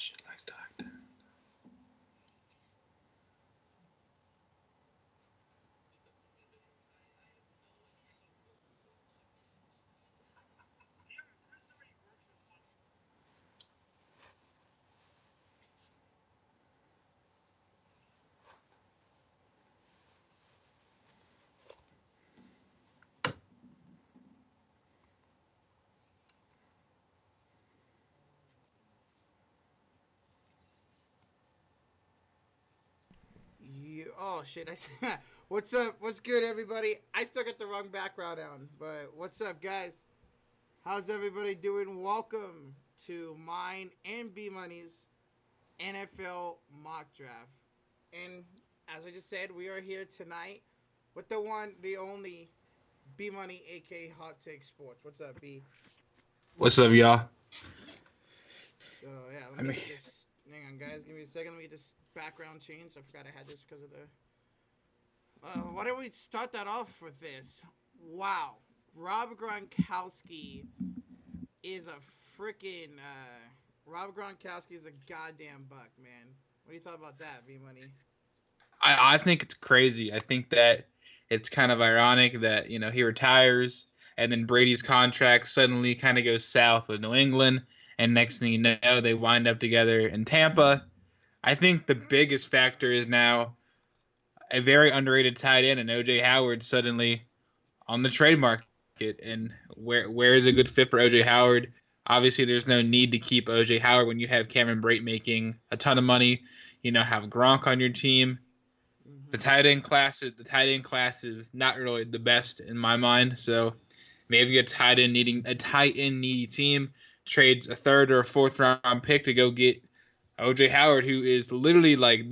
shit likes to act. Oh shit! What's up? What's good, everybody? I still got the wrong background on, but what's up, guys? How's everybody doing? Welcome to mine and Bmoney's NFL mock draft. And as I just said, we are here tonight with the one, the only Bmoney, aka Hot Take Sports. What's up, B? What's up, y'all? So yeah, let I me mean, get this. Hang on, guys. Give me a second. Let me get this background changed. I forgot I had this because of the. Why don't we start that off with this? Wow, Rob Gronkowski is a freaking. Rob Gronkowski is a goddamn buck, man. What do you thought about that, B Money? I think it's crazy. I think that it's kind of ironic that he retires and then Brady's contract suddenly kind of goes south with New England, and next thing you know, they wind up together in Tampa. I think the biggest factor is now a very underrated tight end and OJ Howard suddenly on the trade market. And where is a good fit for OJ Howard? Obviously, there's no need to keep OJ Howard when you have Cameron Brate making a ton of money. Have Gronk on your team. The Mm-hmm. tight end class is not really the best in my mind. So maybe a tight end needy team trades a third or a fourth round pick to go get OJ Howard, who is literally like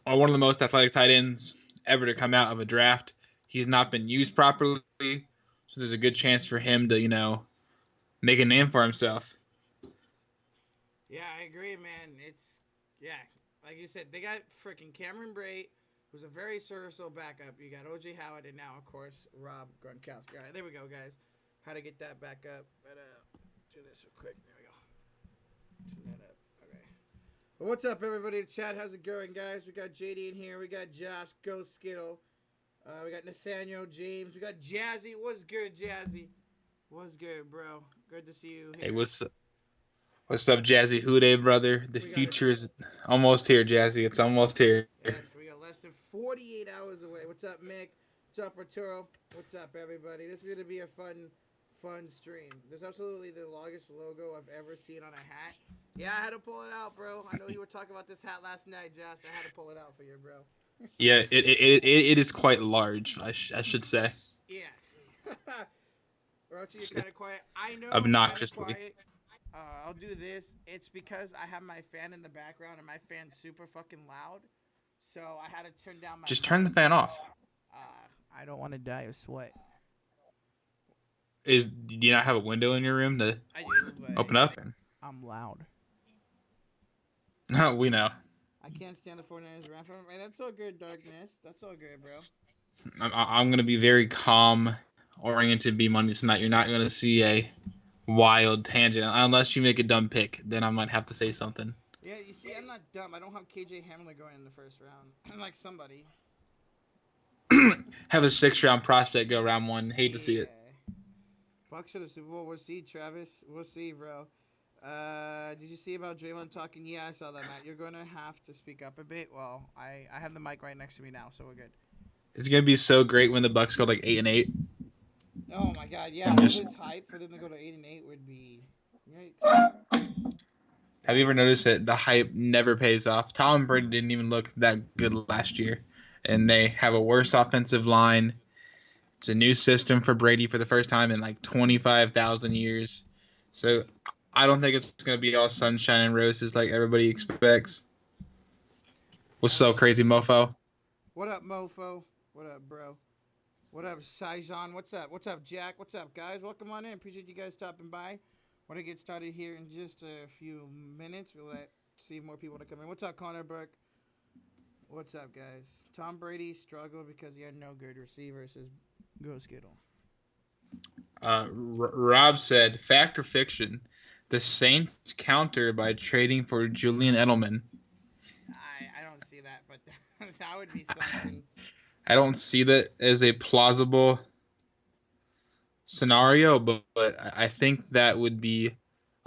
one of the most athletic tight ends ever to come out of a draft. He's not been used properly, so there's a good chance for him to make a name for himself. Yeah, I agree, man. Yeah, like you said, they got freaking Cameron Brate, who's a very serviceable backup. You got OJ Howard, and now of course Rob Gronkowski. All right, there we go, guys. How to get that back up? But do this real quick. There we go. Turn that up. Okay. Well, what's up, everybody? Chat, how's it going, guys? We got JD in here. We got Josh, Ghost Skittle. We got Nathaniel, James. We got Jazzy. What's good, Jazzy? What's good, bro? Good to see you Hey, here. what's up, Jazzy Houday, brother? The We got future is almost here, Jazzy. It's almost here. Yes, we got less than 48 hours away. What's up, Mick? What's up, Arturo? What's up, everybody? This is going to be a fun stream. There's absolutely the longest logo I've ever seen on a hat. Yeah, I had to pull it out, bro. I know you were talking about this hat last night, Josh. I had to pull it out for you, bro. Yeah, it is quite large. I should say. Yeah. Rochi, you're It's, kind of it's quiet. I know I'm kind of obnoxiously. quiet. I'll do this. It's because I have my fan in the background and my fan's super fucking loud. So I had to turn down my Just turn the mic. fan off. I don't want to die of sweat. Do you not have a window in your room to I do, but open up? And I'm loud. no, we know. I can't stand the 49ers around from right. That's all good, darkness. That's all good, bro. I'm gonna be very calm, oriented. Be Monday tonight. You're not gonna see a wild tangent unless you make a dumb pick. Then I might have to say something. Yeah, you see, I'm not dumb. I don't have KJ Hamler going in the first round. like somebody. Have a 6th round prospect go round 1. Hate to see it. Yeah. Bucks for the Super Bowl. We'll see, Travis. We'll see, bro. Did you see about Draymond talking? Yeah, I saw that, Matt. You're going to have to speak up a bit. Well, I have the mic right next to me now, so we're good. It's gonna be so great when the Bucks go like 8-8 Oh my God, yeah. and All just. this hype for them to go to 8-8 would be, yikes. Have you ever noticed that the hype never pays off? Tom Brady didn't even look that good last year, and they have a worse offensive line. It's a new system for Brady for the first time in like 25,000 years. So I don't think it's going to be all sunshine and roses like everybody expects. What's That's so what she crazy, said. mofo? What up, Mofo? What up, bro? What up, Saijan? What's up? What's up, Jack? What's up, guys? Welcome on in. Appreciate you guys stopping by. Want to get started here in just a few minutes. We'll see more people to come in. What's up, Connor Burke? What's up, guys? Tom Brady struggled because he had no good receivers. Says Go Skittle. Rob said, fact or fiction, The Saints counter by trading for Julian Edelman. I don't see that, but that would be something. I don't see that as a plausible scenario, but I think that would be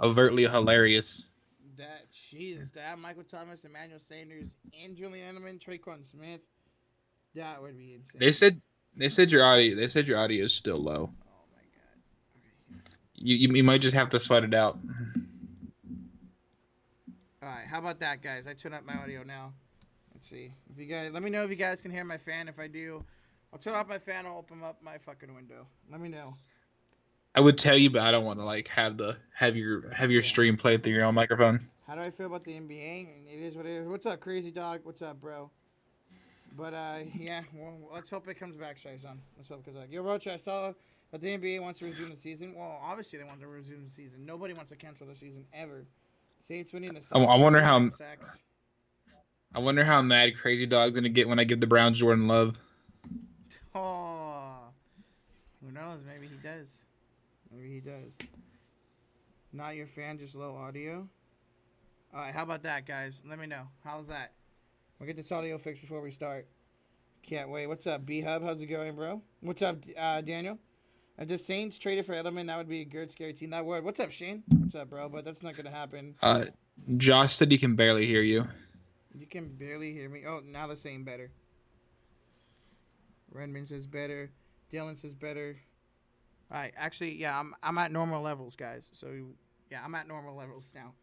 overtly hilarious. That Jesus, to have Michael Thomas, Emmanuel Sanders, and Julian Edelman, Traquan Smith, that would be They insane. said your audio is still low. Oh my god. Okay. You might just have to sweat it out. All right, how about that, guys? I turn up my audio now. Let's see. If you guys, let me know if you guys can hear my fan. If I do, I'll turn off my fan. I'll open up my fucking window. Let me know. I would tell you, but I don't want to like have your Yeah. stream played through your own microphone. How do I feel about the NBA? It is what it is. What's up, Crazy Dog? What's up, bro? But yeah. Well, let's hope it comes back, Shai-san. Let's hope it comes back. Yo, Roach, I saw that the NBA wants to resume the season. Well, obviously they want to resume the season. Nobody wants to cancel the season ever. Saints winning the I, South. I wonder how the sacks. I wonder how mad Crazy Dog's gonna get when I give the Browns Jordan Love. Oh, who knows? Maybe he does. Maybe he does. Not your fan, just low audio. All right, how about that, guys? Let me know. How's that? We'll get this audio fixed before we start. Can't wait. What's up, B-Hub? How's it going, bro? What's up, Daniel? If the Saints traded for Edelman, that would be a good, scary team. That would. What's up, Shane? What's up, bro? But that's not going to happen. Josh said he can barely hear you. You can barely hear me. Oh, now they're saying better. Redmond says better. Dylan says better. All right. Actually, yeah, I'm at normal levels, guys. So, yeah, I'm at normal levels now.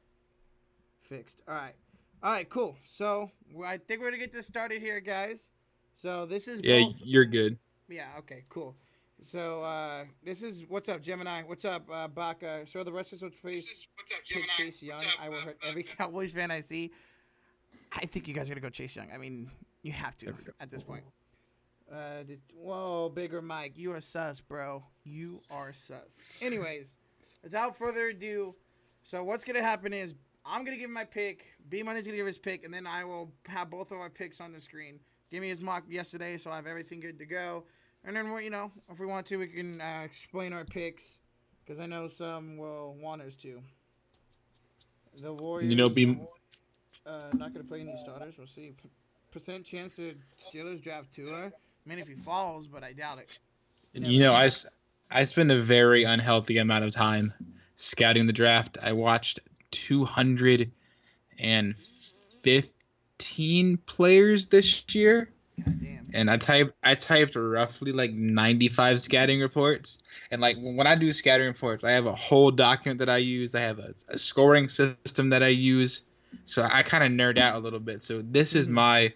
Fixed. All right. All right, cool. So, I think we're going to get this started here, guys. So, this is Yeah, both... you're good. Yeah, okay, cool. So, this is... What's up, Gemini? What's up, Baca? So, the rest of us face... What's up, Gemini? Chase Young. I will hurt every Cowboys fan I see. I think you guys are going to go Chase Young. I mean, you have to at this point. Whoa, Bigger Mike. You are sus, bro. You are sus. Anyways, without further ado, so what's going to happen is I'm going to give my pick. B-Money's going to give his pick, and then I will have both of our picks on the screen. Give me his mock yesterday, so I have everything good to go. And then, you know, if we want to, we can explain our picks, because I know some will want us to. The Warriors... You know, not going to play any starters. We'll see. Percent chance the Steelers draft Tua. I mean, if he falls, but I doubt it. You know, I spend a very unhealthy amount of time scouting the draft. I watched 215 players this year. God damn. And I typed roughly like 95 scouting reports. And like when I do scouting reports, I have a whole document that I use. I have a scoring system that I use. So I kind of nerd out a little bit. So this is my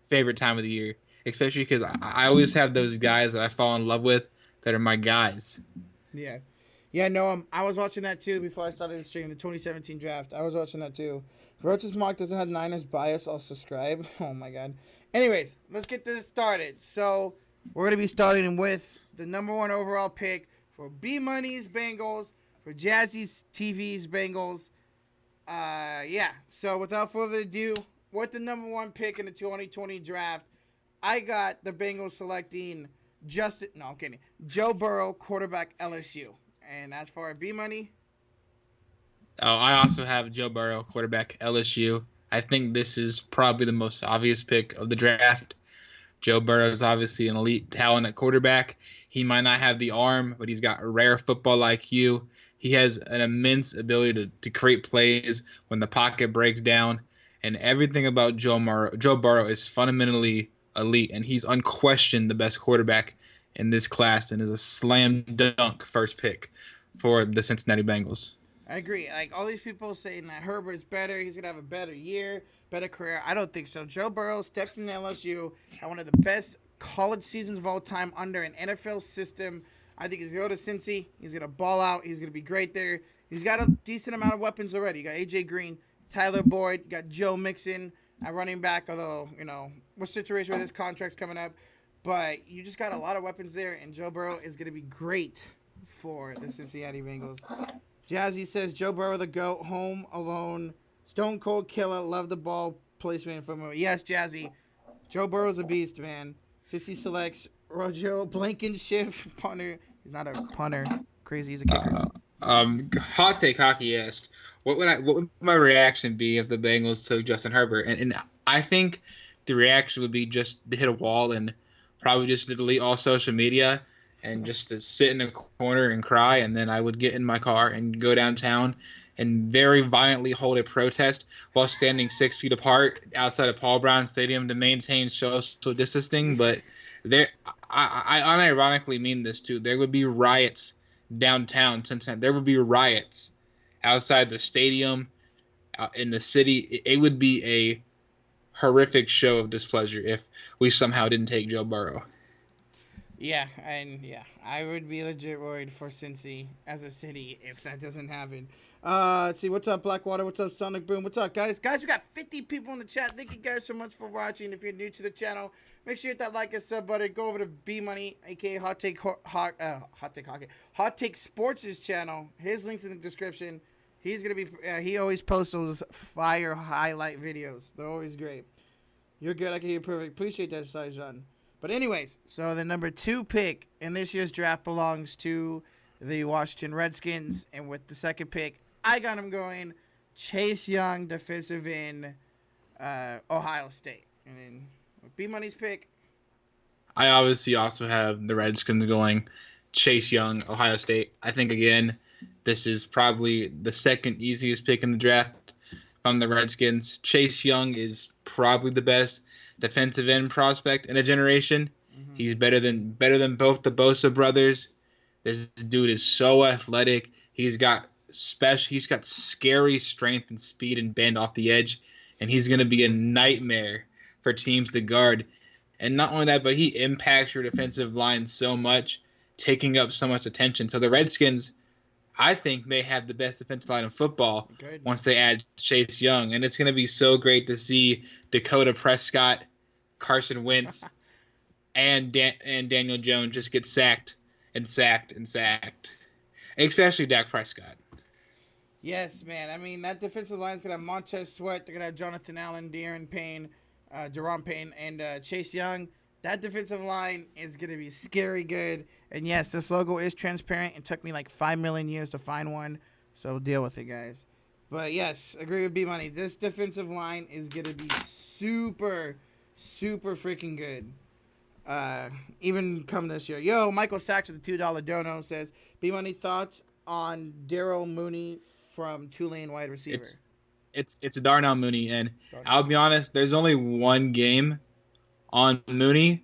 favorite time of the year, especially because I always have those guys that I fall in love with that are my guys. Yeah. Yeah, no, I was watching that too before I started the stream, the 2017 draft. I was watching that too. If Roach's mock doesn't have Niners bias, I'll subscribe. Oh my god. Anyways, let's get this started. So we're gonna be starting with the number 1 overall pick for B-Money's Bengals, for Jazzy's TV's Bengals. Yeah. So without further ado, with the number 1 pick in the 2020 draft, I got the Bengals selecting Joe Burrow, quarterback LSU. And as far as B-Money, I also have Joe Burrow, quarterback LSU. I think this is probably the most obvious pick of the draft. Joe Burrow is obviously an elite talent at quarterback. He might not have the arm, but he's got a rare football IQ. He has an immense ability to create plays when the pocket breaks down. And everything about Joe Burrow is fundamentally elite, and he's unquestioned the best quarterback in this class and is a slam dunk first pick for the Cincinnati Bengals. I agree. Like, all these people saying that Herbert's better, he's going to have a better year, better career. I don't think so. Joe Burrow stepped in LSU at one of the best college seasons of all time under an NFL system. I think he's going to go to Cincy. He's going to ball out. He's going to be great there. He's got a decent amount of weapons already. You got A.J. Green, Tyler Boyd, you got Joe Mixon at running back, although, you know, what situation with his contract's coming up. But you just got a lot of weapons there, and Joe Burrow is going to be great for the Cincinnati Bengals. Jazzy says, Joe Burrow, the GOAT, home alone, stone cold killer, love the ball placement from him. Yes, Jazzy, Joe Burrow's a beast, man. Sissy selects Rojo Blankenship, punter. He's not a punter. Crazy, he's a kicker. Hot take hockey asked, what would my reaction be if the Bengals took Justin Herbert? And I think the reaction would be just to hit a wall and probably just to delete all social media and just to sit in a corner and cry. And then I would get in my car and go downtown and very violently hold a protest while standing 6 feet apart outside of Paul Brown Stadium to maintain social distancing. But there, I unironically mean this too. There would be riots downtown Cincinnati. There would be riots outside the stadium, in the city. It would be a horrific show of displeasure if we somehow didn't take Joe Burrow. Yeah, and yeah, I would be legit worried for Cincy as a city if that doesn't happen. Let's see. What's up, Blackwater? What's up, Sonic Boom? What's up, guys? Guys, we got 50 people in the chat. Thank you guys so much for watching. If you're new to the channel, make sure you hit that like and sub button. Go over to Bmoney, aka Hot Take Hot Take Sports' channel. His link's in the description. He's gonna be. He always posts those fire highlight videos. They're always great. You're good. I can hear you perfect. Appreciate that, Saijan. But anyways, so the number 2 pick in this year's draft belongs to the Washington Redskins, and with the second pick, I got him going Chase Young, defensive end, Ohio State. And then with Bmoney's pick, I obviously also have the Redskins going Chase Young, Ohio State. I think, again, this is probably the second easiest pick in the draft from the Redskins. Chase Young is probably the best defensive end prospect in a generation. Mm-hmm. He's better than both the Bosa brothers. This dude is so athletic. He's got scary strength and speed and bend off the edge, and he's going to be a nightmare for teams to guard. And not only that, but he impacts your defensive line so much, taking up so much attention. So the Redskins, I think, may have the best defensive line in football once they add Chase Young. And it's going to be so great to see Dakota Prescott, Carson Wentz, and Daniel Jones just get sacked and sacked and sacked, especially Dak Prescott. Yes, man. I mean, that defensive line's going to have Montez Sweat. They're going to have Jonathan Allen, De'Aaron Payne, Deron Payne, and Chase Young. That defensive line is going to be scary good. And yes, this logo is transparent. It took me like 5 million years to find one. So deal with it, guys. But yes, agree with B-Money. This defensive line is going to be super, super freaking good. Even come this year. Yo, Michael Sachs with the $2 dono says, B-Money, thoughts on Daryl Mooney from Tulane wide receiver? It's Darnell Mooney. And I'll be honest, there's only one game on Mooney,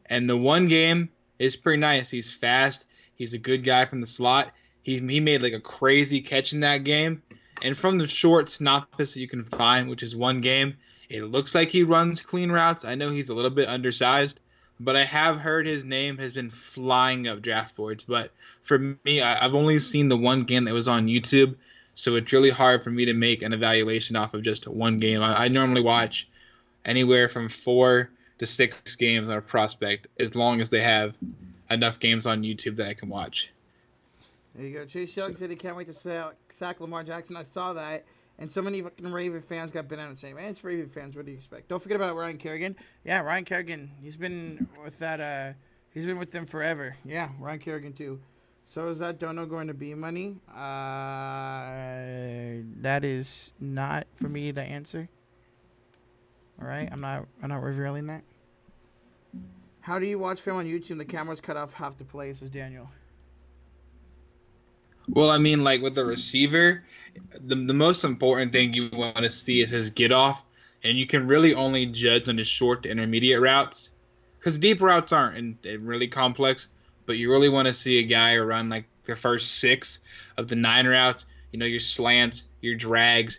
and the one game is pretty nice. He's fast. He's a good guy from the slot. He made like a crazy catch in that game. And from the short synopsis that you can find, which is one game, it looks like he runs clean routes. I know he's a little bit undersized, but I have heard his name has been flying up draft boards. But for me, I've only seen the one game that was on YouTube, so it's really hard for me to make an evaluation off of just one game. I normally watch anywhere from 4 to 6 games on a prospect, as long as they have enough games on YouTube that I can watch. There you go. Chase Young said he can't wait to sack Lamar Jackson. I saw that. And so many fucking Raven fans got bent out and saying, man, it's Raven fans. What do you expect? Don't forget about Ryan Kerrigan. Yeah, Ryan Kerrigan. He's been with that. He's been with them forever. Yeah, Ryan Kerrigan too. So is that dono going to be money? That is not for me to answer. All right, I'm not revealing that. How do you watch film on YouTube? The camera's cut off half the play, says Daniel. Well, I mean, like with the receiver, the most important thing you want to see is his get off, and you can really only judge on his short to intermediate routes, because deep routes aren't really complex, but you really want to see a guy run like the first 6 of the 9 routes, your slants, your drags,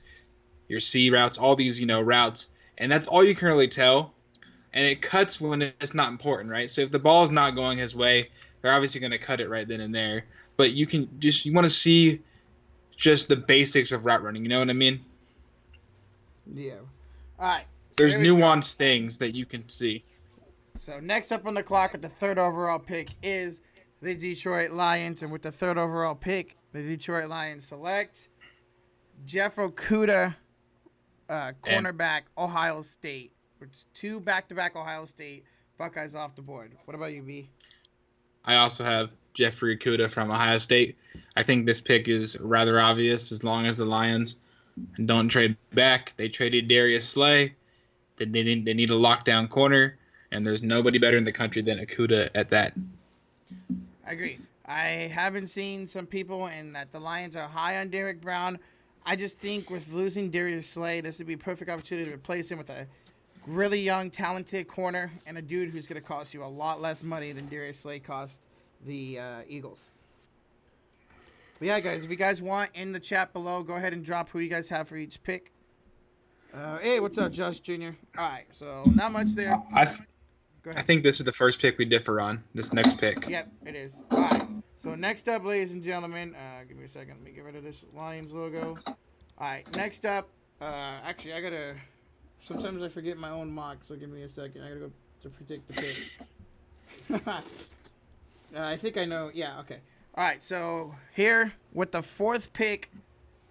your C routes, all these, routes, and that's all you can really tell, and it cuts when it's not important, right? So if the ball's not going his way, they're obviously going to cut it right then and there. But you want to see just the basics of route running. You know what I mean? Yeah. All right. So there's nuanced things that you can see. So next up on the clock with the 3rd overall pick is the Detroit Lions. And with the 3rd overall pick, the Detroit Lions select Jeff Okudah, cornerback, Ohio State. Which is 2 back-to-back Ohio State Buckeyes off the board. What about you, B? I also have Jeffrey Okudah from Ohio State. I think this pick is rather obvious as long as the Lions don't trade back. They traded Darius Slay. They need a lockdown corner, and there's nobody better in the country than Okudah at that. I agree. I haven't seen some people and that the Lions are high on Derrick Brown. I just think with losing Darius Slay, this would be a perfect opportunity to replace him with a really young, talented corner and a dude who's going to cost you a lot less money than Darius Slay cost the Eagles. But yeah, guys, if you guys want in the chat below, go ahead and drop who you guys have for each pick. Hey, what's up, Josh Jr.? All right, so not much there. I think this is the first pick we differ on, this next pick. Yep, it is. All right, so next up, ladies and gentlemen, give me a second. Let me get rid of this Lions logo. All right, next up, actually, I got to, sometimes I forget my own mock, so give me a second. I got to go to predict the pick. I think I know. Yeah, okay. All right, so here with the fourth pick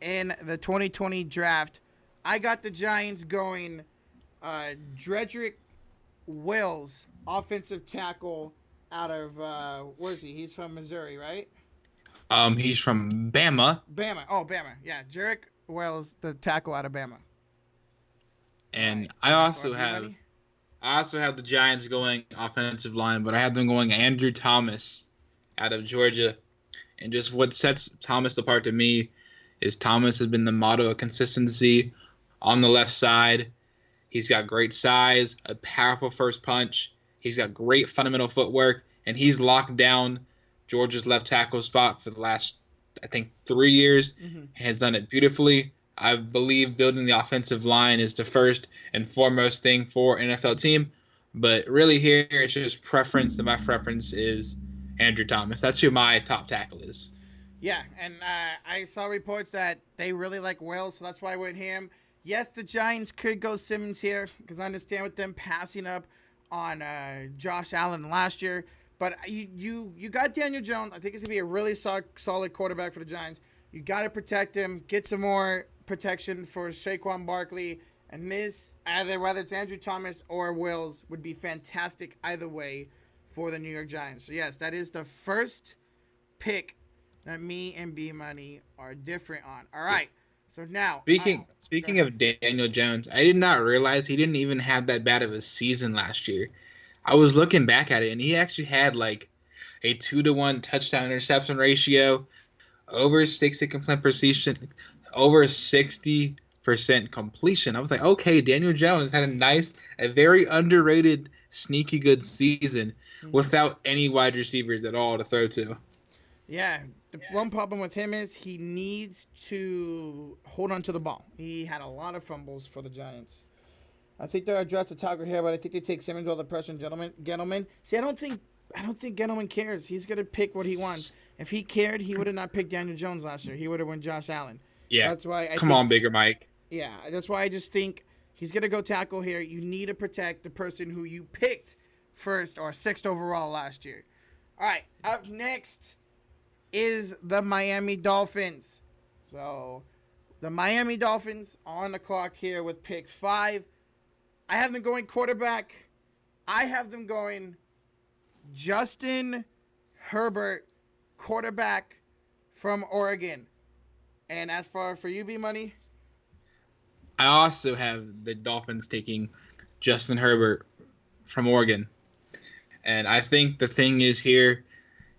in the 2020 draft, I got the Giants going Dredrick Wills, offensive tackle out of, where is he? He's from Missouri, right? He's from Bama. Bama. Oh, Bama. Yeah, Dredrick Wills, the tackle out of Bama. And Right. I also have the Giants going offensive line, but I have them going Andrew Thomas out of Georgia. And just what sets Thomas apart to me is Thomas has been the motto of consistency on the left side. He's got great size, a powerful first punch. He's got great fundamental footwork, and he's locked down Georgia's left tackle spot for the last, I think, 3 years. Mm-hmm. Has done it beautifully. I believe building the offensive line is the first and foremost thing for an NFL team. But really here, it's just preference, and my preference is Andrew Thomas. That's who my top tackle is. Yeah, and I saw reports that they really like Wells, so that's why I went him. Yes, the Giants could go Simmons here because I understand with them passing up on Josh Allen last year. But you got Daniel Jones. I think he's going to be a really solid quarterback for the Giants. You got to protect him, get some more protection for Saquon Barkley. And this, whether it's Andrew Thomas or Wills, would be fantastic either way for the New York Giants. So, yes, that is the first pick that me and Bmoney are different on. All right. So now, speaking of Daniel Jones, I did not realize he didn't even have that bad of a season last year. I was looking back at it, and he actually had like a 2-to-1 touchdown interception ratio, over 60% completion, over 60% completion. I was like, okay, Daniel Jones had a very underrated, sneaky good season without any wide receivers at all to throw to. Yeah, the one problem with him is he needs to hold on to the ball. He had a lot of fumbles for the Giants. I think they'll address the tackle here, but I think they take Simmons all the pressure and Gettleman. See, I don't think Gettleman cares. He's gonna pick what he wants. If he cared, he would have not picked Daniel Jones last year. He would have went Josh Allen. Yeah, that's why. Come on, Bigger Mike. Yeah, that's why I just think he's gonna go tackle here. You need to protect the person who you picked first or sixth overall last year. All right, up next is the Miami Dolphins. So the Miami Dolphins on the clock here with pick 5. I have them going quarterback. I have them going Justin Herbert, quarterback from Oregon. And as far for you, Bmoney? I also have the Dolphins taking Justin Herbert from Oregon. And I think the thing is here,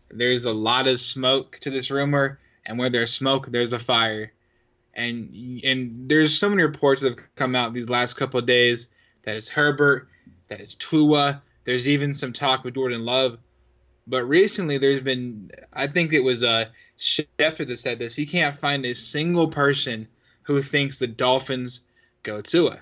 there's a lot of smoke to this rumor, and where there's smoke, there's a fire. And there's so many reports that have come out these last couple of days that it's Herbert, that it's Tua. There's even some talk with Jordan Love. But recently there's been, I think it was Schefter that said this, he can't find a single person who thinks the Dolphins go Tua.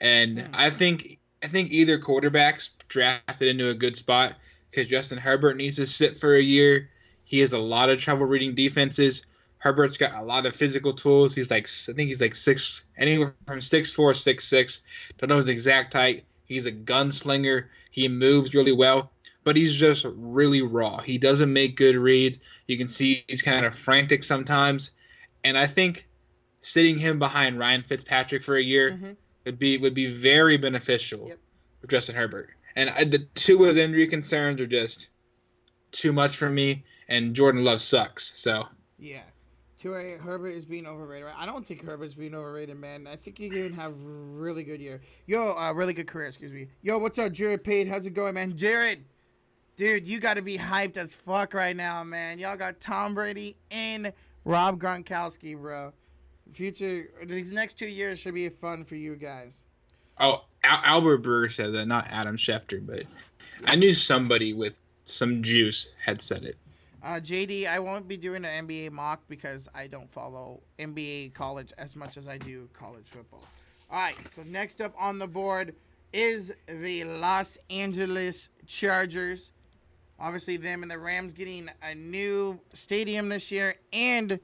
And I think either quarterback's drafted into a good spot because Justin Herbert needs to sit for a year. He has a lot of trouble reading defenses. Herbert's got a lot of physical tools. I think he's like anywhere from 6'4", 6'6". Don't know his exact height. He's a gunslinger. He moves really well, but he's just really raw. He doesn't make good reads. You can see he's kind of frantic sometimes. And I think sitting him behind Ryan Fitzpatrick for a year would be very beneficial for Justin Herbert. And the Tua's injury concerns are just too much for me, and Jordan Love sucks. So Yeah. Tua Herbert is being overrated. I don't think Herbert's being overrated, man. I think he can have really good year. Really good career, excuse me. Yo, what's up, Jared Pate? How's it going, man? Jared, dude, you got to be hyped as fuck right now, man. Y'all got Tom Brady and Rob Gronkowski, bro. Future, these next 2 years should be fun for you guys. Albert Brewer said that, not Adam Schefter, but Yeah. I knew somebody with some juice had said it. JD, I won't be doing an NBA mock because I don't follow NBA college as much as I do college football. All right, so next up on the board is the Los Angeles Chargers. Obviously, them and the Rams getting a new stadium this year, and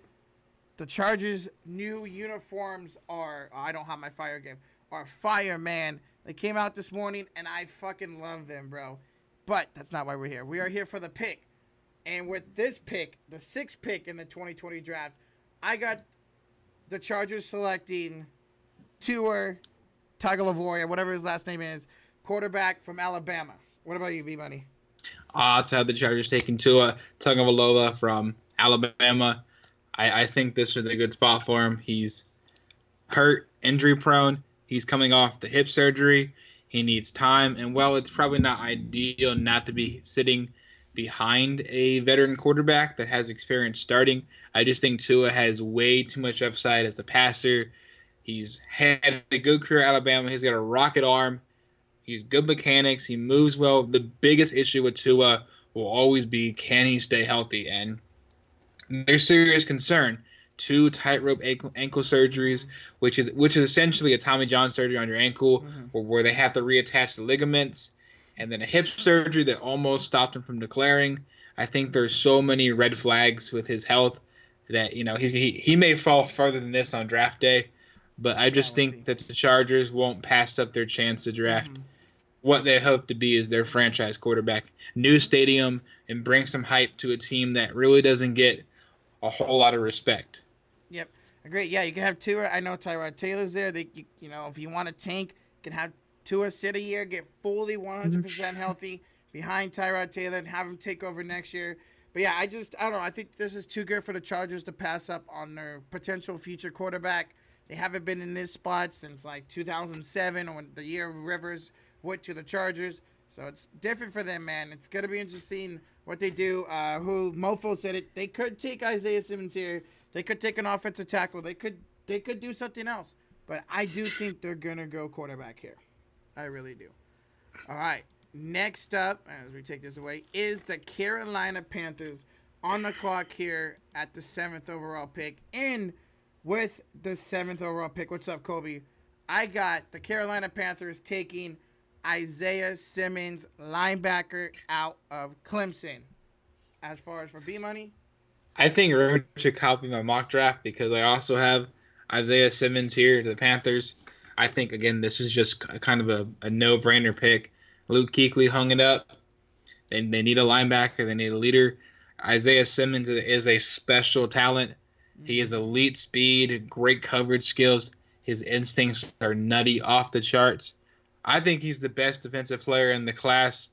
the Chargers' new uniforms are. Oh, I don't have my fire game. Are fire, man. They came out this morning, and I fucking love them, bro. But that's not why we're here. We are here for the pick. And with this pick, the 6th pick in the 2020 draft, I got the Chargers selecting Tua Tagovailoa, whatever his last name is, quarterback from Alabama. What about you, Bmoney? I also had the Chargers taking Tua Tagovailoa from Alabama. I think this is a good spot for him. He's hurt, injury prone. He's coming off the hip surgery. He needs time. And while it's probably not ideal not to be sitting behind a veteran quarterback that has experience starting, I just think Tua has way too much upside as a passer. He's had a good career at Alabama. He's got a rocket arm. He's good mechanics. He moves well. The biggest issue with Tua will always be, can he stay healthy? And there's serious concern. 2 tightrope ankle surgeries, which is essentially a Tommy John surgery on your ankle, where they have to reattach the ligaments, and then a hip surgery that almost stopped him from declaring. I think there's so many red flags with his health that he may fall further than this on draft day, but I just think that the Chargers won't pass up their chance to draft what they hope to be is their franchise quarterback. New stadium, and bring some hype to a team that really doesn't get a whole lot of respect. Yep, great. Yeah, you can have Tua. I know Tyrod Taylor's there. If you want to tank, you can have Tua sit a year, get fully 100% healthy behind Tyrod Taylor, and have him take over next year. But yeah, I don't know. I think this is too good for the Chargers to pass up on their potential future quarterback. They haven't been in this spot since like 2007, when the year Rivers went to the Chargers. So it's different for them, man. It's going to be interesting what they do. Who Mofo said it. They could take Isaiah Simmons here. They could take an offensive tackle. They could do something else. But I do think they're going to go quarterback here. I really do. All right. Next up, as we take this away, is the Carolina Panthers on the clock here at the 7th overall pick. And with the 7th overall pick, what's up, Kobe? I got the Carolina Panthers taking Isaiah Simmons, linebacker out of Clemson. As far as for Bmoney, I think everyone should copy my mock draft because I also have Isaiah Simmons here to the Panthers. I think, again, this is just kind of a no-brainer pick. Luke Kuechly hung it up. They need a linebacker. They need a leader. Isaiah Simmons is a special talent. He has elite speed, great coverage skills. His instincts are nutty, off the charts. I think he's the best defensive player in the class.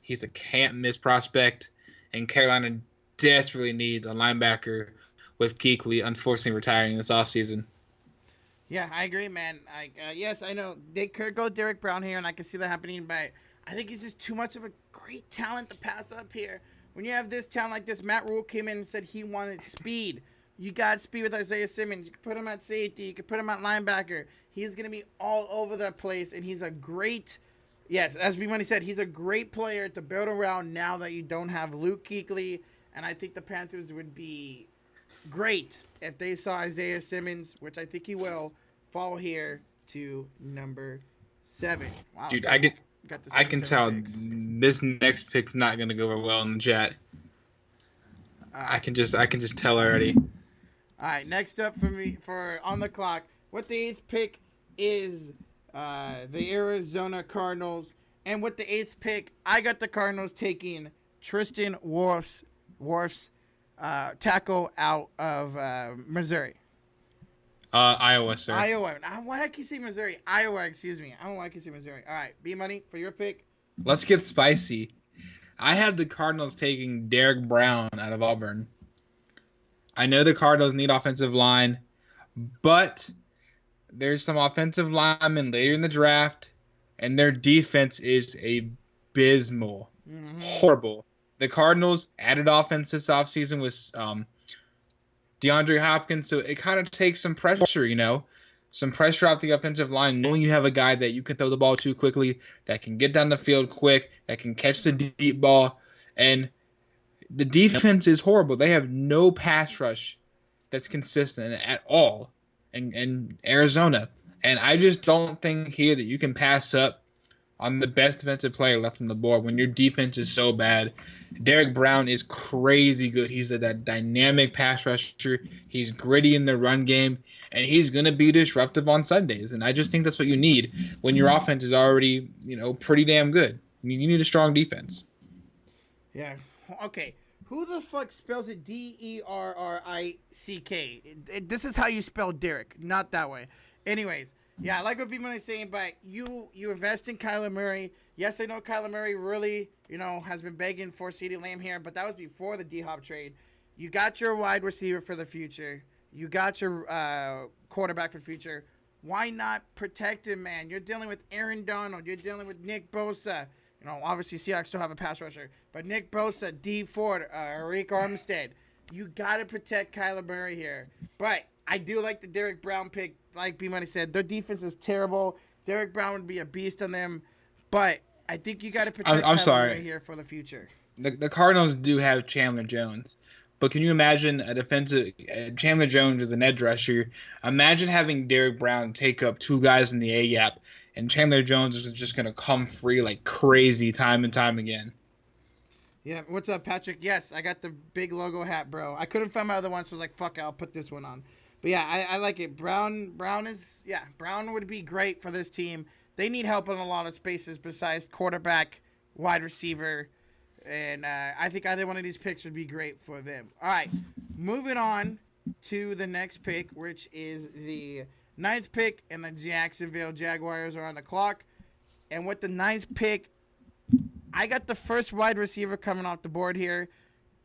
He's a can't-miss prospect, and Carolina desperately needs a linebacker with Kuechly unfortunately retiring this offseason. Yeah, I agree, man. Yes, I know they could go Derek Brown here, and I can see that happening, but I think he's just too much of a great talent to pass up here. When you have this talent like this, Matt Rule came in and said he wanted speed. You got speed with Isaiah Simmons. You can put him at safety. You can put him at linebacker. He's going to be all over the place, and he's a great, yes, as Bmoney said, he's a great player to build around now that you don't have Luke Kuechly, and I think the Panthers would be great if they saw Isaiah Simmons, which I think he will, fall here to number 7. Wow, dude, so I can tell picks. This next pick's not going to go well in the chat. I can just tell already. All right, next up for on the clock, with the 8th pick is the Arizona Cardinals, and with the 8th pick, I got the Cardinals taking Tristan Wirfs, tackle out of Missouri. Iowa, sir. Iowa. Why did I keep saying Missouri? Iowa, excuse me. I don't know why I keep saying Missouri. All right, Bmoney for your pick. Let's get spicy. I have the Cardinals taking Derek Brown out of Auburn. I know the Cardinals need offensive line, but there's some offensive linemen later in the draft, and their defense is abysmal. Horrible. The Cardinals added offense this offseason with DeAndre Hopkins, so it kind of takes some pressure, some pressure off the offensive line, knowing you have a guy that you can throw the ball to quickly, that can get down the field quick, that can catch the deep ball, and the defense is horrible. They have no pass rush that's consistent at all in Arizona, and I just don't think here that you can pass up on the best defensive player left on the board when your defense is so bad. Derek Brown is crazy good. He's that dynamic pass rusher. He's gritty in the run game, and he's going to be disruptive on Sundays. And I just think that's what you need when your offense is already, pretty damn good. You need a strong defense. Yeah. Okay. Who the fuck spells it Derrick? This is how you spell Derek, not that way. Anyways. Yeah, I like what Bmoney is saying, but you invest in Kyler Murray. Yes, I know Kyler Murray really, has been begging for CeeDee Lamb here, but that was before the D-Hop trade. You got your wide receiver for the future. You got your quarterback for the future. Why not protect him, man? You're dealing with Aaron Donald. You're dealing with Nick Bosa. Obviously Seahawks still have a pass rusher, but Nick Bosa, D Ford, Arik Armstead. You got to protect Kyler Murray here. But I do like the Derek Brown pick. Like B-Money said, their defense is terrible. Derek Brown would be a beast on them. But I think you got to protect Kyler Murray here for the future. The Cardinals do have Chandler Jones. But can you imagine Chandler Jones as an edge rusher? Imagine having Derek Brown take up two guys in the A-gap, and Chandler Jones is just going to come free like crazy time and time again. Yeah, what's up, Patrick? Yes, I got the big logo hat, bro. I couldn't find my other one, so I was like, fuck it, I'll put this one on. But yeah, I like it. Brown would be great for this team. They need help in a lot of spaces besides quarterback, wide receiver, and I think either one of these picks would be great for them. All right, moving on to the next pick, which is the 9th pick, and the Jacksonville Jaguars are on the clock. And with the 9th pick, I got the first wide receiver coming off the board here,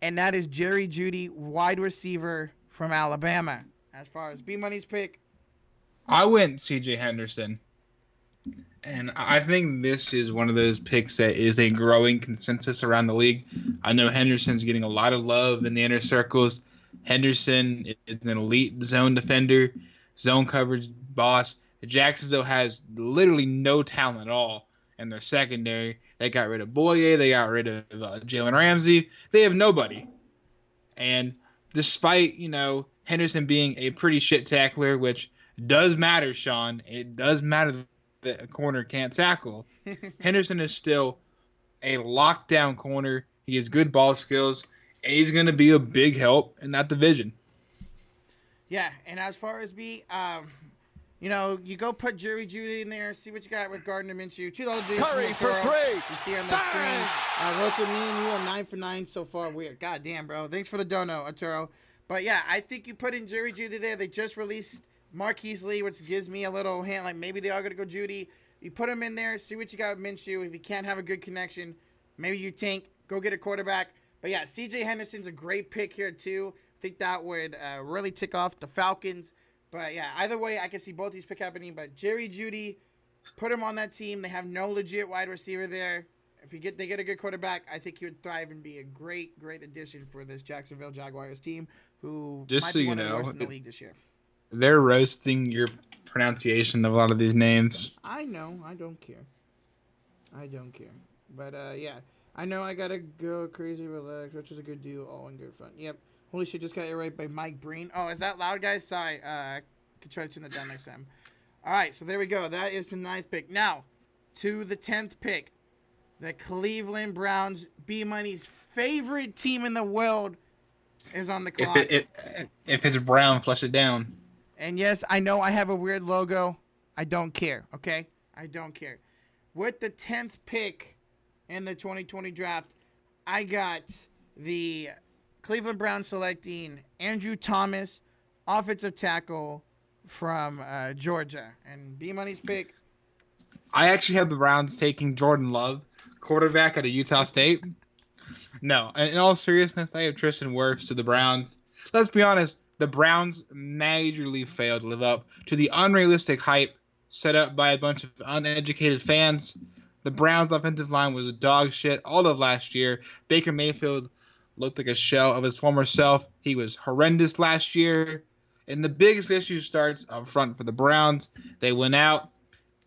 and that is Jerry Jeudy, wide receiver from Alabama. As far as B-Money's pick, I went C.J. Henderson. And I think this is one of those picks that is a growing consensus around the league. I know Henderson's getting a lot of love in the inner circles. Henderson is an elite zone defender, zone coverage boss. Jacksonville has literally no talent at all in their secondary. They got rid of Boye. They got rid of Jalen Ramsey. They have nobody. And despite, Henderson being a pretty shit tackler, which does matter, Sean. It does matter that a corner can't tackle. Henderson is still a lockdown corner. He has good ball skills, and he's going to be a big help in that division. Yeah, and as far as you go put Jerry Jeudy in there, see what you got with Gardner Minshew. $2 Curry for 3. You see on the screen. Roto, me and you are 9 for 9 so far. Weird. God damn, bro. Thanks for the dono, Arturo. But yeah, I think you put in Jerry Jeudy there. They just released Marquise Lee, which gives me a little hint, like maybe they are going to go Jeudy. You put him in there, see what you got with Minshew. If you can't have a good connection, maybe you tank, go get a quarterback. But yeah, C.J. Henderson's a great pick here too. I think that would really tick off the Falcons. But yeah, either way, I can see both these picks happening. But Jerry Jeudy, put him on that team. They have no legit wide receiver there. If they get a good quarterback, I think he would thrive and be a great addition for this Jacksonville Jaguars team, who just might so be you one of the know, worst in the league this year. They're roasting your pronunciation of a lot of these names. I know. I don't care. But yeah, I know I gotta go crazy, relax, which is a good deal, all in good fun. Yep. Holy shit, just got it right by Mike Breen. Oh, is that loud, guys? Sorry. Could try to turn that down next time. All right, so there we go. That is the 9th pick. Now, to the 10th pick. The Cleveland Browns, B-Money's favorite team in the world, is on the clock. If it's brown, flush it down. And yes, I know I have a weird logo. I don't care, okay? I don't care. With the 10th pick in the 2020 draft, I got the Cleveland Browns selecting Andrew Thomas, offensive tackle from Georgia. And B-Money's pick. I actually have the Browns taking Jordan Love, quarterback at Utah State. No, in all seriousness, I have Tristan Wirfs to the Browns. Let's be honest, the Browns majorly failed to live up to the unrealistic hype set up by a bunch of uneducated fans. The Browns' offensive line was dog shit all of last year. Baker Mayfield looked like a shell of his former self. He was horrendous last year. And the biggest issue starts up front for the Browns. They went out,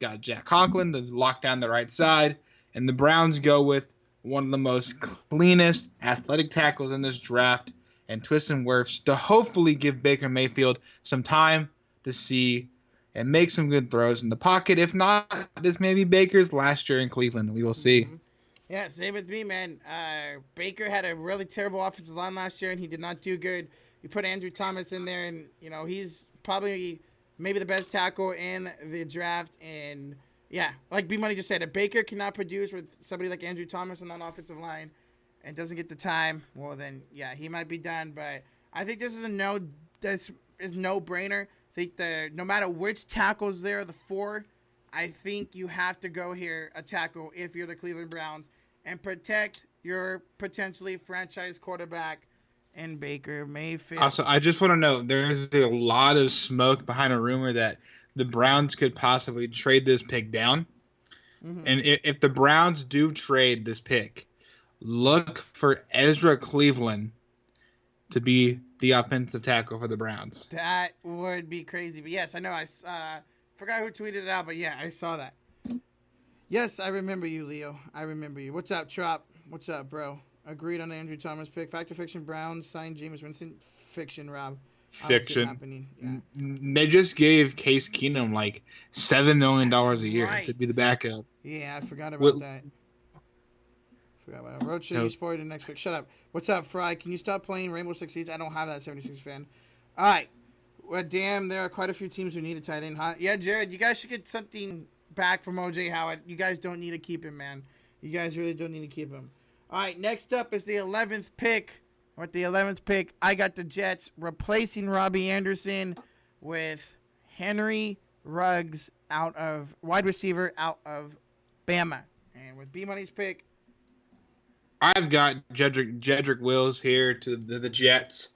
got Jack Conklin to lock down the right side, and the Browns go with one of the most cleanest athletic tackles in this draft, and Tristan Wirfs to hopefully give Baker Mayfield some time to see and make some good throws in the pocket. If not, this may be Baker's last year in Cleveland. We will see. Mm-hmm. Yeah, same with me, man. Baker had a really terrible offensive line last year, and he did not do good. You put Andrew Thomas in there, and he's probably maybe the best tackle in the draft. And yeah, like Bmoney just said, if Baker cannot produce with somebody like Andrew Thomas on that offensive line and doesn't get the time, well then yeah, he might be done. But I think this is no brainer. I think no matter which tackles there, the four, I think you have to go here a tackle if you're the Cleveland Browns and protect your potentially franchise quarterback in Baker Mayfield. Also, I just want to know, there's a lot of smoke behind a rumor that the Browns could possibly trade this pick down. Mm-hmm. And if the Browns do trade this pick, look for Ezra Cleveland to be the offensive tackle for the Browns. That would be crazy. But yes, I know. I forgot who tweeted it out, but yeah, I saw that. Yes, I remember you, Leo. I remember you. What's up, Trop? What's up, bro? Agreed on the Andrew Thomas pick. Fact or fiction? Browns signed Jameis Winston. Fiction, Rob. Fiction. Yeah. They just gave Case Keenum like $7 million a year to be the backup. Yeah, I forgot about that. Rocha, you spoiled the next pick. Shut up. What's up, Fry? Can you stop playing Rainbow Six Siege? I don't have that 76 fan. All right. Well, damn, there are quite a few teams who need a tight end. Huh? Yeah, Jared, you guys should get something back from OJ Howard. You guys don't need to keep him, man. You guys really don't need to keep him. All right, next up is the 11th pick. With the 11th pick, I got the Jets replacing Robbie Anderson with Henry Ruggs wide receiver out of Bama. And with B-Money's pick, I've got Jedrick Wills here to the Jets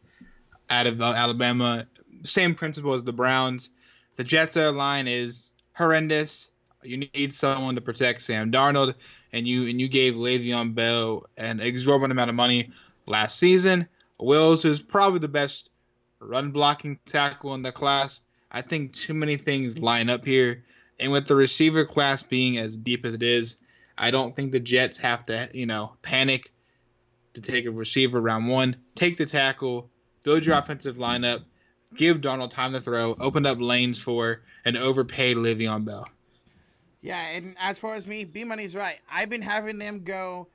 out of Alabama. Same principle as the Browns. The Jets' line is horrendous. You need someone to protect Sam Darnold, and you gave Le'Veon Bell an exorbitant amount of money last season. Wills is probably the best run blocking tackle in the class. I think too many things line up here, and with the receiver class being as deep as it is, I don't think the Jets have to, panic to take a receiver round one. Take the tackle, build your offensive lineup, give Darnold time to throw, open up lanes for an overpaid Le'Veon Bell. Yeah, and as far as me, B-Money's right. I've been having them go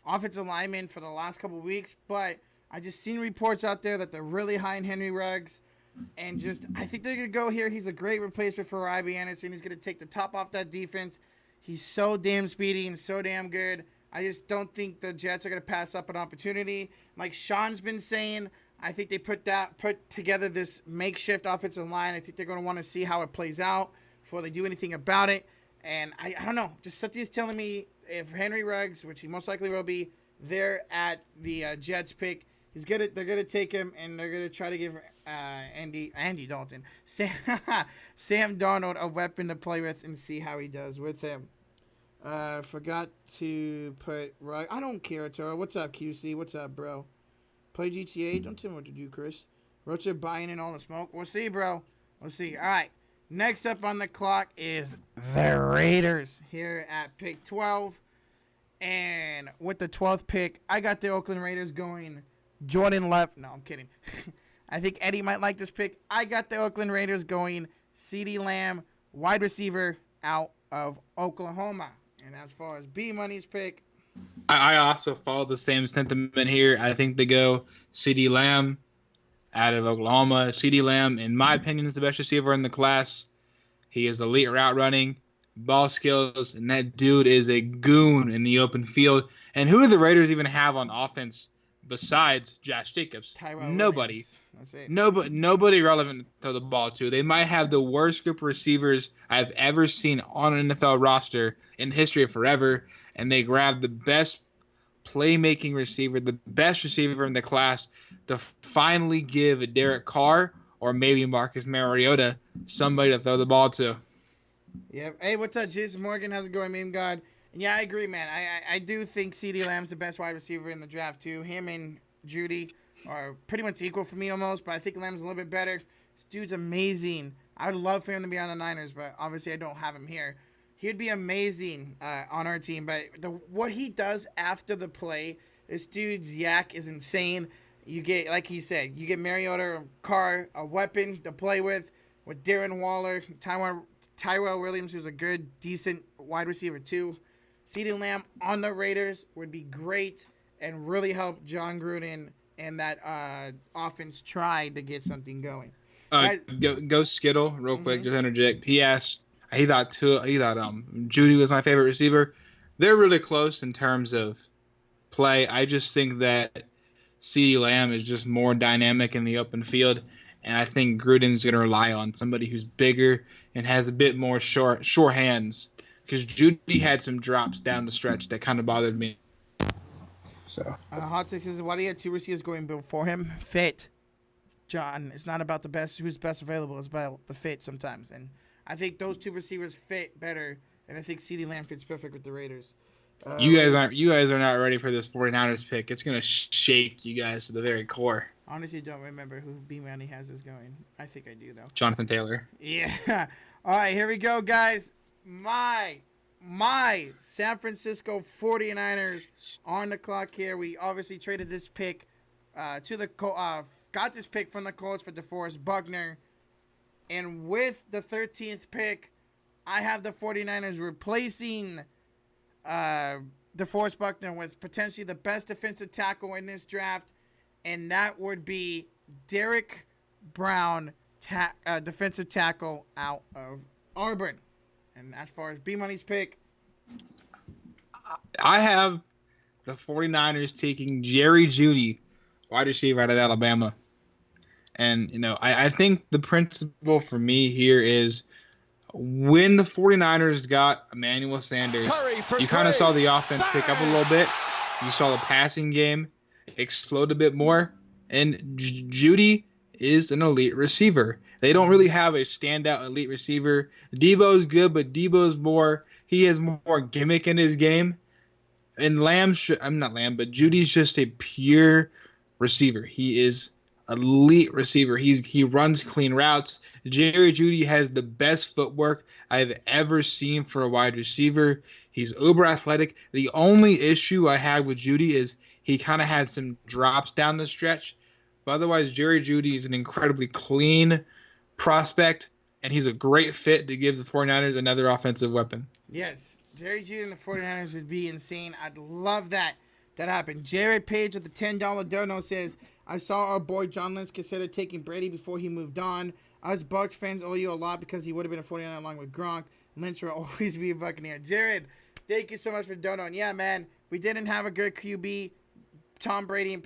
offensive lineman for the last couple of weeks, but I just seen reports out there that they're really high in Henry Ruggs, and I think they're going to go here. He's a great replacement for Robbie Anderson. He's going to take the top off that defense. He's so damn speedy and so damn good. I just don't think the Jets are going to pass up an opportunity. Like Sean's been saying, I think they put together this makeshift offensive line. I think they're going to want to see how it plays out before they do anything about it. And I don't know. Just something's telling me if Henry Ruggs, which he most likely will be, there at the Jets pick, they're gonna take him and they're gonna try to give Andy Dalton, Sam Darnold a weapon to play with and see how he does with him. Forgot to put right. I don't care, Toro. What's up, QC? What's up, bro? Play GTA. Don't tell me what to do, Chris. Rocha buying in all the smoke. We'll see, bro. We'll see. All right. Next up on the clock is the Raiders here at pick 12. And with the 12th pick, I got the Oakland Raiders going Jordan Love. No, I'm kidding. I think Eddie might like this pick. I got the Oakland Raiders going CeeDee Lamb, wide receiver out of Oklahoma. And as far as B-Money's pick, I also follow the same sentiment here. I think they go CeeDee Lamb out of Oklahoma. CeeDee Lamb, in my opinion, is the best receiver in the class. He is elite route running, ball skills, and that dude is a goon in the open field. And who do the Raiders even have on offense besides Josh Jacobs? Nobody. That's it. Nobody relevant to throw the ball to. They might have the worst group of receivers I've ever seen on an NFL roster in the history of forever, and they grabbed the best playmaking receiver, the best receiver in the class, to finally give a Derek Carr or maybe Marcus Mariota somebody to throw the ball to. Yeah. Hey, what's up, Jason Morgan? How's it going, Meme God? And yeah, I agree, man. I do think CeeDee Lamb's the best wide receiver in the draft too. Him and Judy are pretty much equal for me almost, but I think Lamb's a little bit better. This dude's amazing. I would love for him to be on the Niners, but obviously I don't have him here. He'd be amazing on our team, but what he does after the play, this dude's yak is insane. You get, like he said, you get Mariota, Carr, a weapon to play with Darren Waller, Tyrell Williams, who's a good, decent wide receiver too. CeeDee Lamb on the Raiders would be great and really help John Gruden and that offense try to get something going. Go Skittle real quick. Just interject. He thought Judy was my favorite receiver. They're really close in terms of play. I just think that CeeDee Lamb is just more dynamic in the open field, and I think Gruden's going to rely on somebody who's bigger and has a bit more sure hands, because Judy had some drops down the stretch that kind of bothered me. So Hot Take says, why do you have two receivers going before him? Fit, John. It's not about who's best available. It's about the fit sometimes, and I think those two receivers fit better, and I think CeeDee Lamb fits perfect with the Raiders. You guys are not ready for this 49ers pick. It's going to shake you guys to the very core. Honestly, don't remember who Bmoney has us going. I think I do, though. Jonathan Taylor. Yeah. All right, here we go, guys. My San Francisco 49ers on the clock here. We obviously traded this pick to the got this pick from the Colts for DeForest Buckner. And with the 13th pick, I have the 49ers replacing DeForest Buckner with potentially the best defensive tackle in this draft, and that would be Derek Brown, defensive tackle out of Auburn. And as far as B-Money's pick, I have the 49ers taking Jerry Jeudy, wide receiver out of Alabama. And, I think the principle for me here is when the 49ers got Emmanuel Sanders, you kind of saw the offense pick up a little bit. You saw the passing game explode a bit more. And Jeudy is an elite receiver. They don't really have a standout elite receiver. Debo's good, but he has more gimmick in his game. And Judy's just a pure receiver. He is elite receiver. He runs clean routes. Jerry Jeudy has the best footwork I've ever seen for a wide receiver. He's uber athletic. The only issue I had with Jeudy is he kind of had some drops down the stretch. But otherwise, Jerry Jeudy is an incredibly clean prospect, and he's a great fit to give the 49ers another offensive weapon. Yes, Jerry Jeudy and the 49ers would be insane. I'd love that happened. Jared Page with the $10 dono says, I saw our boy John Lynch consider taking Brady before he moved on. Us Bucs fans owe you a lot because he would have been a 49er along with Gronk. Lynch will always be a Buccaneer. Jared, thank you so much for dono. And yeah, man, we didn't have a good QB. Tom Brady and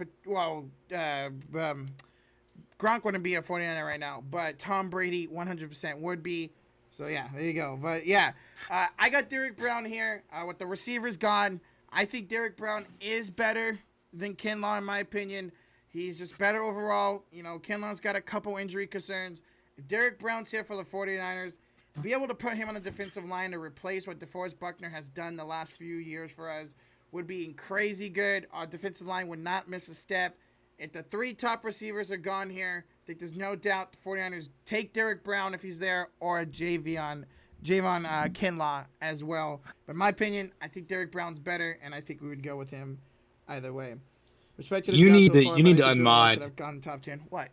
Gronk wouldn't be a 49er right now, but Tom Brady 100% would be. So yeah, there you go. But yeah, I got Derek Brown here with the receivers gone. I think Derek Brown is better than Kinlaw in my opinion. He's just better overall. Kinlaw's got a couple injury concerns. Derek Brown's here for the 49ers. To be able to put him on the defensive line to replace what DeForest Buckner has done the last few years for us would be crazy good. Our defensive line would not miss a step. If the three top receivers are gone here, I think there's no doubt the 49ers take Derek Brown if he's there, or Javon Kinlaw as well. But in my opinion, I think Derek Brown's better, and I think we would go with him either way. Respect to the you need to unmod. I've gone top 10. What?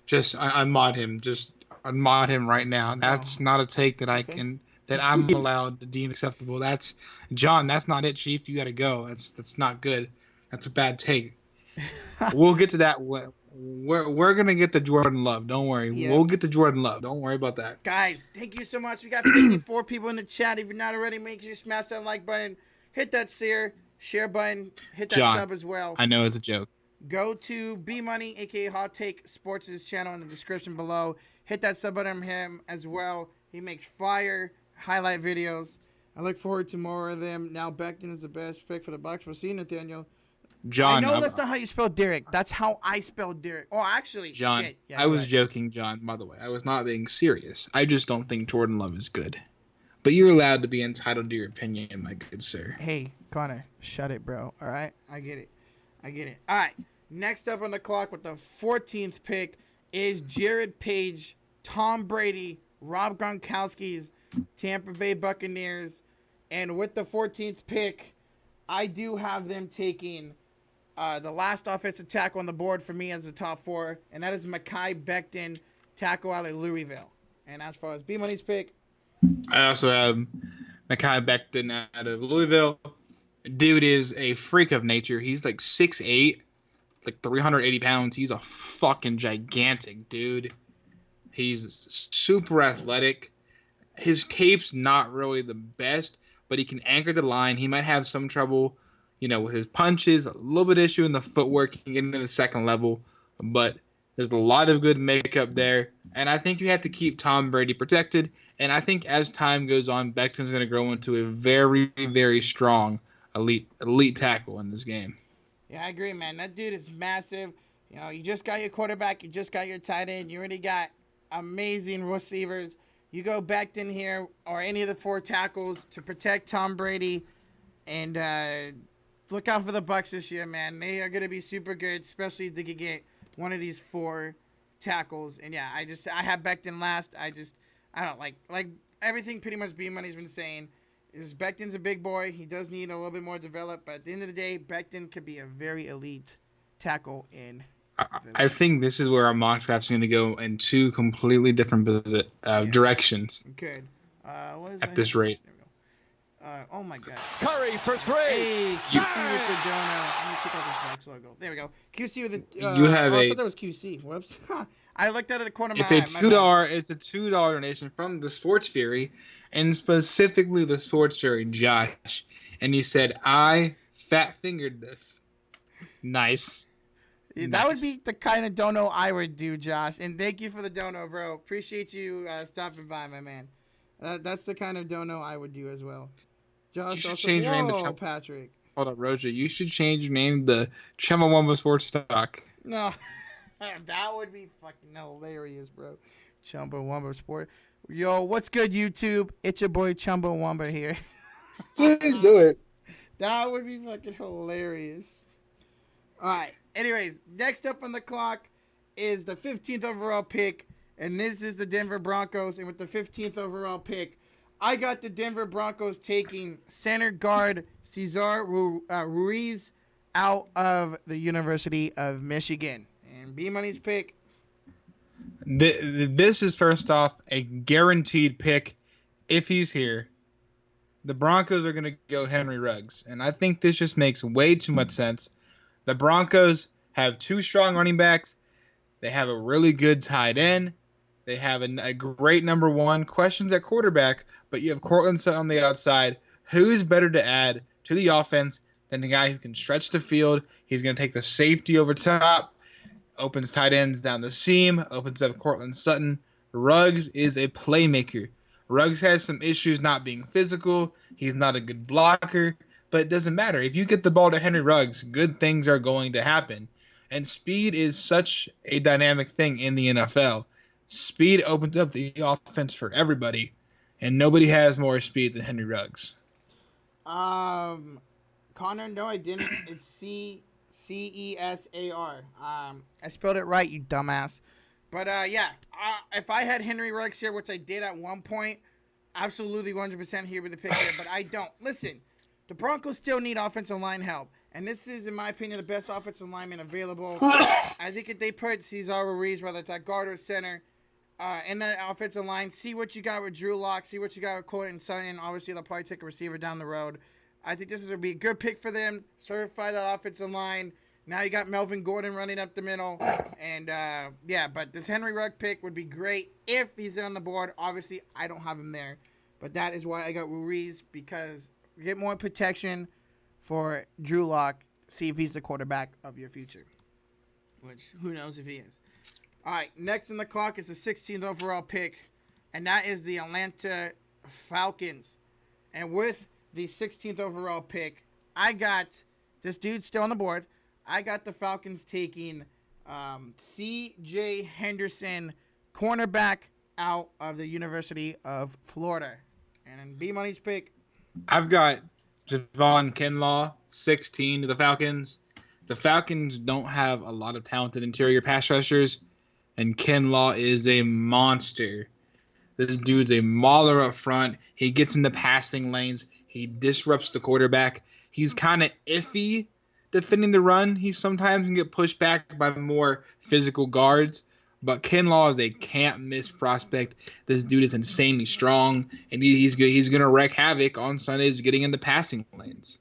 Just unmod him. Just unmod him right now. That's not a take that I'm allowed to deem acceptable. That's John. That's not it, Chief. You got to go. That's not good. That's a bad take. We'll get to that. We're gonna get the Jordan Love. Don't worry. Yeah. We'll get the Jordan Love. Don't worry about that. Guys, thank you so much. We got 54 people in the chat. If you're not already, make sure you smash that like button, hit that share button, hit that John, sub as well. I know it's a joke. Go to B-Money, aka Hot Take Sports' channel in the description below. Hit that sub button on him as well. He makes fire highlight videos. I look forward to more of them. Now Becton is the best pick for the Bucks. We'll see, Nathaniel. I John, know that's not how you spell Derek. That's how I spell Derek. Oh, actually, John, shit. Yeah, I go was ahead. joking, John, by the way. I was not being serious. I just don't think Jordan Love is good. But you're allowed to be entitled to your opinion, my good sir. Hey, Connor, shut it, bro. All right? I get it. I get it. All right. Next up on the clock with the 14th pick is Jared Page, Tom Brady, Rob Gronkowski's Tampa Bay Buccaneers. And with the 14th pick, I do have them taking the last offensive tackle on the board for me as the top 4, and that is Mekhi Becton, tackle out of Louisville. And as far as B-Money's pick, I also have Mekhi Becton out of Louisville. Dude is a freak of nature. He's like 6'8", like 380 pounds. He's a fucking gigantic dude. He's super athletic. His cape's not really the best, but he can anchor the line. He might have some trouble, with his punches, a little bit issue in the footwork. He can get into the second level, but there's a lot of good makeup there. And I think you have to keep Tom Brady protected. And I think as time goes on, Becton's going to grow into a very, very strong elite tackle in this game. yeah, I agree, man. That dude is massive. You just got your quarterback. You just got your tight end. You already got amazing receivers. You go Becton here or any of the 4 tackles to protect Tom Brady. And look out for the Bucs this year, man. They are going to be super good, especially if they could get one of these 4 tackles. And yeah, I have Becton last. I don't like everything pretty much B-Money's been saying. Is Becton's a big boy. He does need a little bit more develop, but at the end of the day, Becton could be a very elite tackle in. I think this is where our mock draft's going to go in 2 completely different directions. Good. What is at this rate. There we go. Oh my God. Curry for 3. Hey, QC with the donut. Let me kick off this box logo. There we go. QC with the. You have I thought that was QC. Whoops. I looked at it at the corner of my It's eye. a $2. It's a $2 donation from the Sports Fury, and specifically the Sports Fury, Josh. And he said, "I fat fingered this." Nice. Yeah, that would be the kind of dono I would do, Josh. And thank you for the dono, bro. Appreciate you stopping by, my man. That's the kind of dono I would do as well. Josh, You should also, change your name to Patrick. Hold up, Roger. You should change your name to Chumbawamba Sports Talk. No, that would be fucking hilarious, bro. Chumbawamba Sport. Yo, what's good, YouTube? It's your boy Chumbawamba here. Please do it. That would be fucking hilarious. All right. Anyways, next up on the clock is the 15th overall pick, and this is the Denver Broncos. And with the 15th overall pick, I got the Denver Broncos taking center guard Cesar Ruiz out of the University of Michigan. And B-Money's pick. This is, first off, a guaranteed pick if he's here. The Broncos are going to go Henry Ruggs, and I think this just makes way too much sense. The Broncos have 2 strong running backs. They have a really good tight end. They have a great number 1. Questions at quarterback, but you have Cortland Sutton on the outside. Who's better to add to the offense than the guy who can stretch the field? He's going to take the safety over top, opens tight ends down the seam, opens up Cortland Sutton. Ruggs is a playmaker. Ruggs has some issues not being physical. He's not a good blocker, but it doesn't matter. If you get the ball to Henry Ruggs, good things are going to happen. And speed is such a dynamic thing in the NFL. Speed opens up the offense for everybody, and nobody has more speed than Henry Ruggs. Connor, no, I didn't. It's Cesar. I spelled it right, you dumbass. But yeah, if I had Henry Ruggs here, which I did at one point, absolutely 100% here with the pick here, but I don't. Listen, the Broncos still need offensive line help. And this is, in my opinion, the best offensive lineman available. I think if they put Cesar Ruiz, whether it's at guard or center, in that offensive line, see what you got with Drew Lock, see what you got with Cortland Sutton. Obviously, they'll probably take a receiver down the road. I think this is going to be a good pick for them. Certify that offensive line. Now you got Melvin Gordon running up the middle. And, yeah, but this Henry Ruggs pick would be great if he's on the board. Obviously, I don't have him there. But that is why I got Ruiz, because you get more protection for Drew Lock. See if he's the quarterback of your future. Which, who knows if he is. All right, next in the clock is the 16th overall pick. And that is the Atlanta Falcons. And with the 16th overall pick, I got this dude still on the board. I got the Falcons taking C.J. Henderson, cornerback out of the University of Florida. And then Bmoney's pick. I've got Javon Kinlaw, 16 to the Falcons. The Falcons don't have a lot of talented interior pass rushers, and Kinlaw is a monster. This dude's a mauler up front. He gets in the passing lanes. He disrupts the quarterback. He's kind of iffy defending the run. He sometimes can get pushed back by more physical guards. But Kinlaw is a can't-miss prospect. This dude is insanely strong, and he's good. He's going to wreak havoc on Sundays getting in the passing lanes.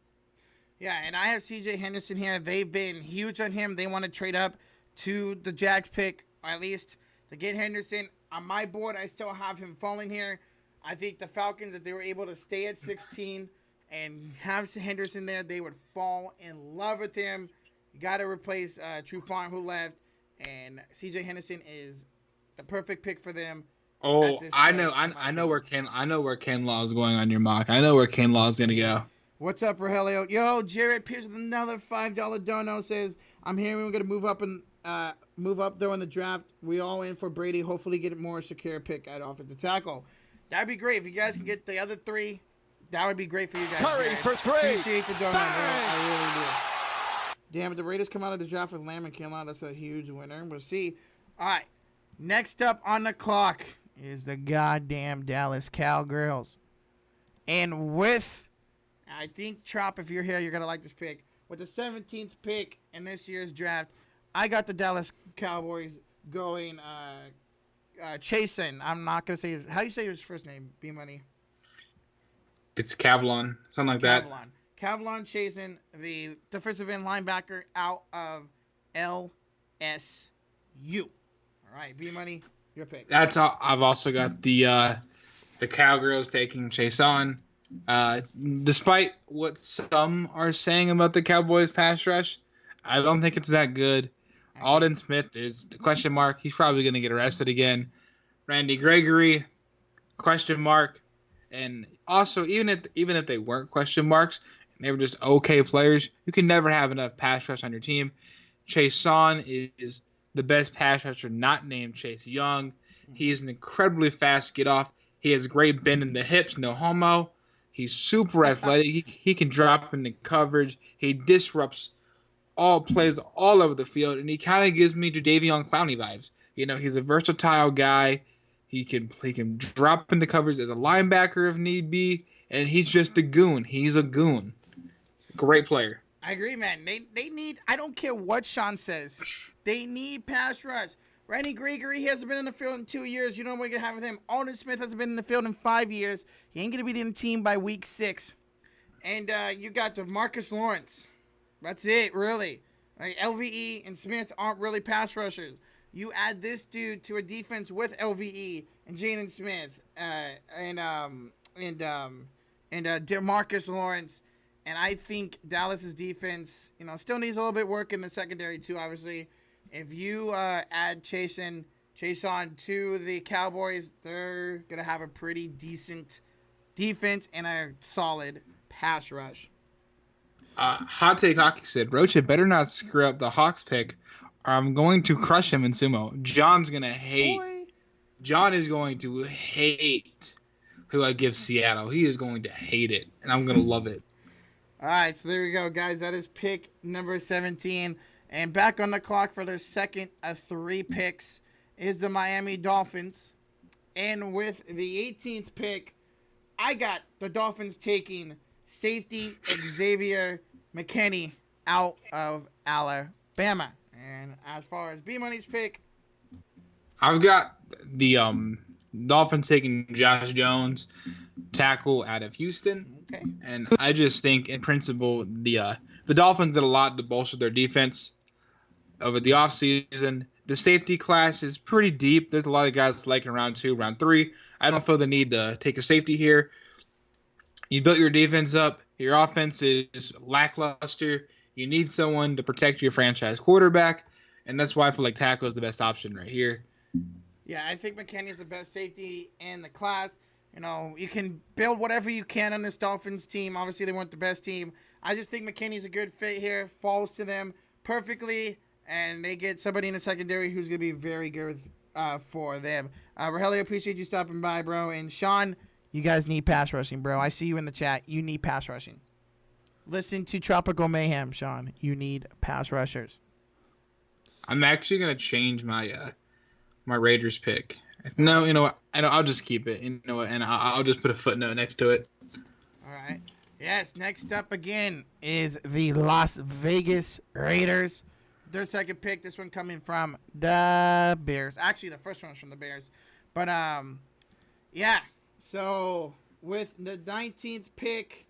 Yeah, and I have C.J. Henderson here. They've been huge on him. They want to trade up to the Jags pick, or at least to get Henderson. On my board, I still have him falling here. I think the Falcons, if they were able to stay at 16 and have Henderson there, they would fall in love with him. You got to replace Trufant, who left, and C.J. Henderson is the perfect pick for them. Oh, I know where Kinlaw is going on your mock. I know where Kinlaw is gonna go. What's up, Rogelio? Yo, Jared Pierce with another $5 dono says, I'm hearing we're gonna move up though in the draft. We all in for Brady. Hopefully get a more secure pick at offensive tackle. That'd be great if you guys can get the other three. That would be great for you guys. Curry for three. Appreciate the dono, bro. I really do. Damn it, the Raiders come out of the draft with Lamb and Kinlaw. That's a huge winner. We'll see. All right, next up on the clock is the goddamn Dallas Cowgirls, and with, I think, Trop, if you're here, you're going to like this pick. With the 17th pick in this year's draft, I got the Dallas Cowboys going chasing. I'm not going to say – how do you say his first name, B-Money? It's Kavlon, something like that. Kavlon chasing the defensive end linebacker out of LSU. All right, B-Money, your pick. That's all. I've also got the Cowgirls taking Chason. Despite what some are saying about the Cowboys pass rush, I don't think it's that good. Alden Smith is a question mark. He's probably going to get arrested again. Randy Gregory, question mark. And also, even if they weren't question marks, and they were just okay players, you can never have enough pass rush on your team. Chason is the best pass rusher not named Chase Young. He's an incredibly fast get off. He has great bend in the hips, no homo. He's super athletic. He can drop into coverage. He disrupts all plays all over the field, and he kind of gives me Jadeveon Clowney vibes. You know, he's a versatile guy. He can drop into coverage as a linebacker if need be, and he's just a goon. He's a goon. Great player. I agree, man. They need, I don't care what Sean says, they need pass rush. Randy Gregory, he hasn't been in the field in 2 years. You know what we're going to have with him. Alden Smith hasn't been in the field in 5 years. He ain't going to be in the team by week 6. And you got DeMarcus Lawrence. That's it, really. Like, LVE and Smith aren't really pass rushers. You add this dude to a defense with LVE and Jalen Smith and DeMarcus Lawrence. And I think Dallas's defense, you know, still needs a little bit work in the secondary too, obviously. If you add Chason to the Cowboys, they're going to have a pretty decent defense and a solid pass rush. Hot Take Hockey said, Rocha better not screw up the Hawks pick or I'm going to crush him in sumo. John's going to hate. Boy. John is going to hate who I give Seattle. He is going to hate it, and I'm going to love it. All right, so there we go, guys. That is pick number 17. And back on the clock for their second of 3 picks is the Miami Dolphins. And with the 18th pick, I got the Dolphins taking safety Xavier McKinney out of Alabama. And as far as B-Money's pick, I've got the Dolphins taking Josh Jones, tackle out of Houston. Okay. And I just think, in principle, the Dolphins did a lot to bolster their defense over the offseason. The safety class is pretty deep. There's a lot of guys like in round 2, round 3. I don't feel the need to take a safety here. You built your defense up. Your offense is lackluster. You need someone to protect your franchise quarterback, and that's why I feel like tackle is the best option right here. Yeah, I think McKinney is the best safety in the class. You can build whatever you can on this Dolphins team. Obviously, they weren't the best team. I just think McKinney's a good fit here. Falls to them perfectly, and they get somebody in the secondary who's going to be very good for them. Rogelio, appreciate you stopping by, bro. And Sean, you guys need pass rushing, bro. I see you in the chat. You need pass rushing. Listen to Tropical Mayhem, Sean. You need pass rushers. I'm actually going to change my my Raiders pick. No, you know what? I'll just keep it. You know what? And I'll just put a footnote next to it. All right. Yes, next up again is the Las Vegas Raiders. Their second pick, this one coming from the Bears. Actually, the first one was from the Bears. But, yeah. So, with the 19th pick,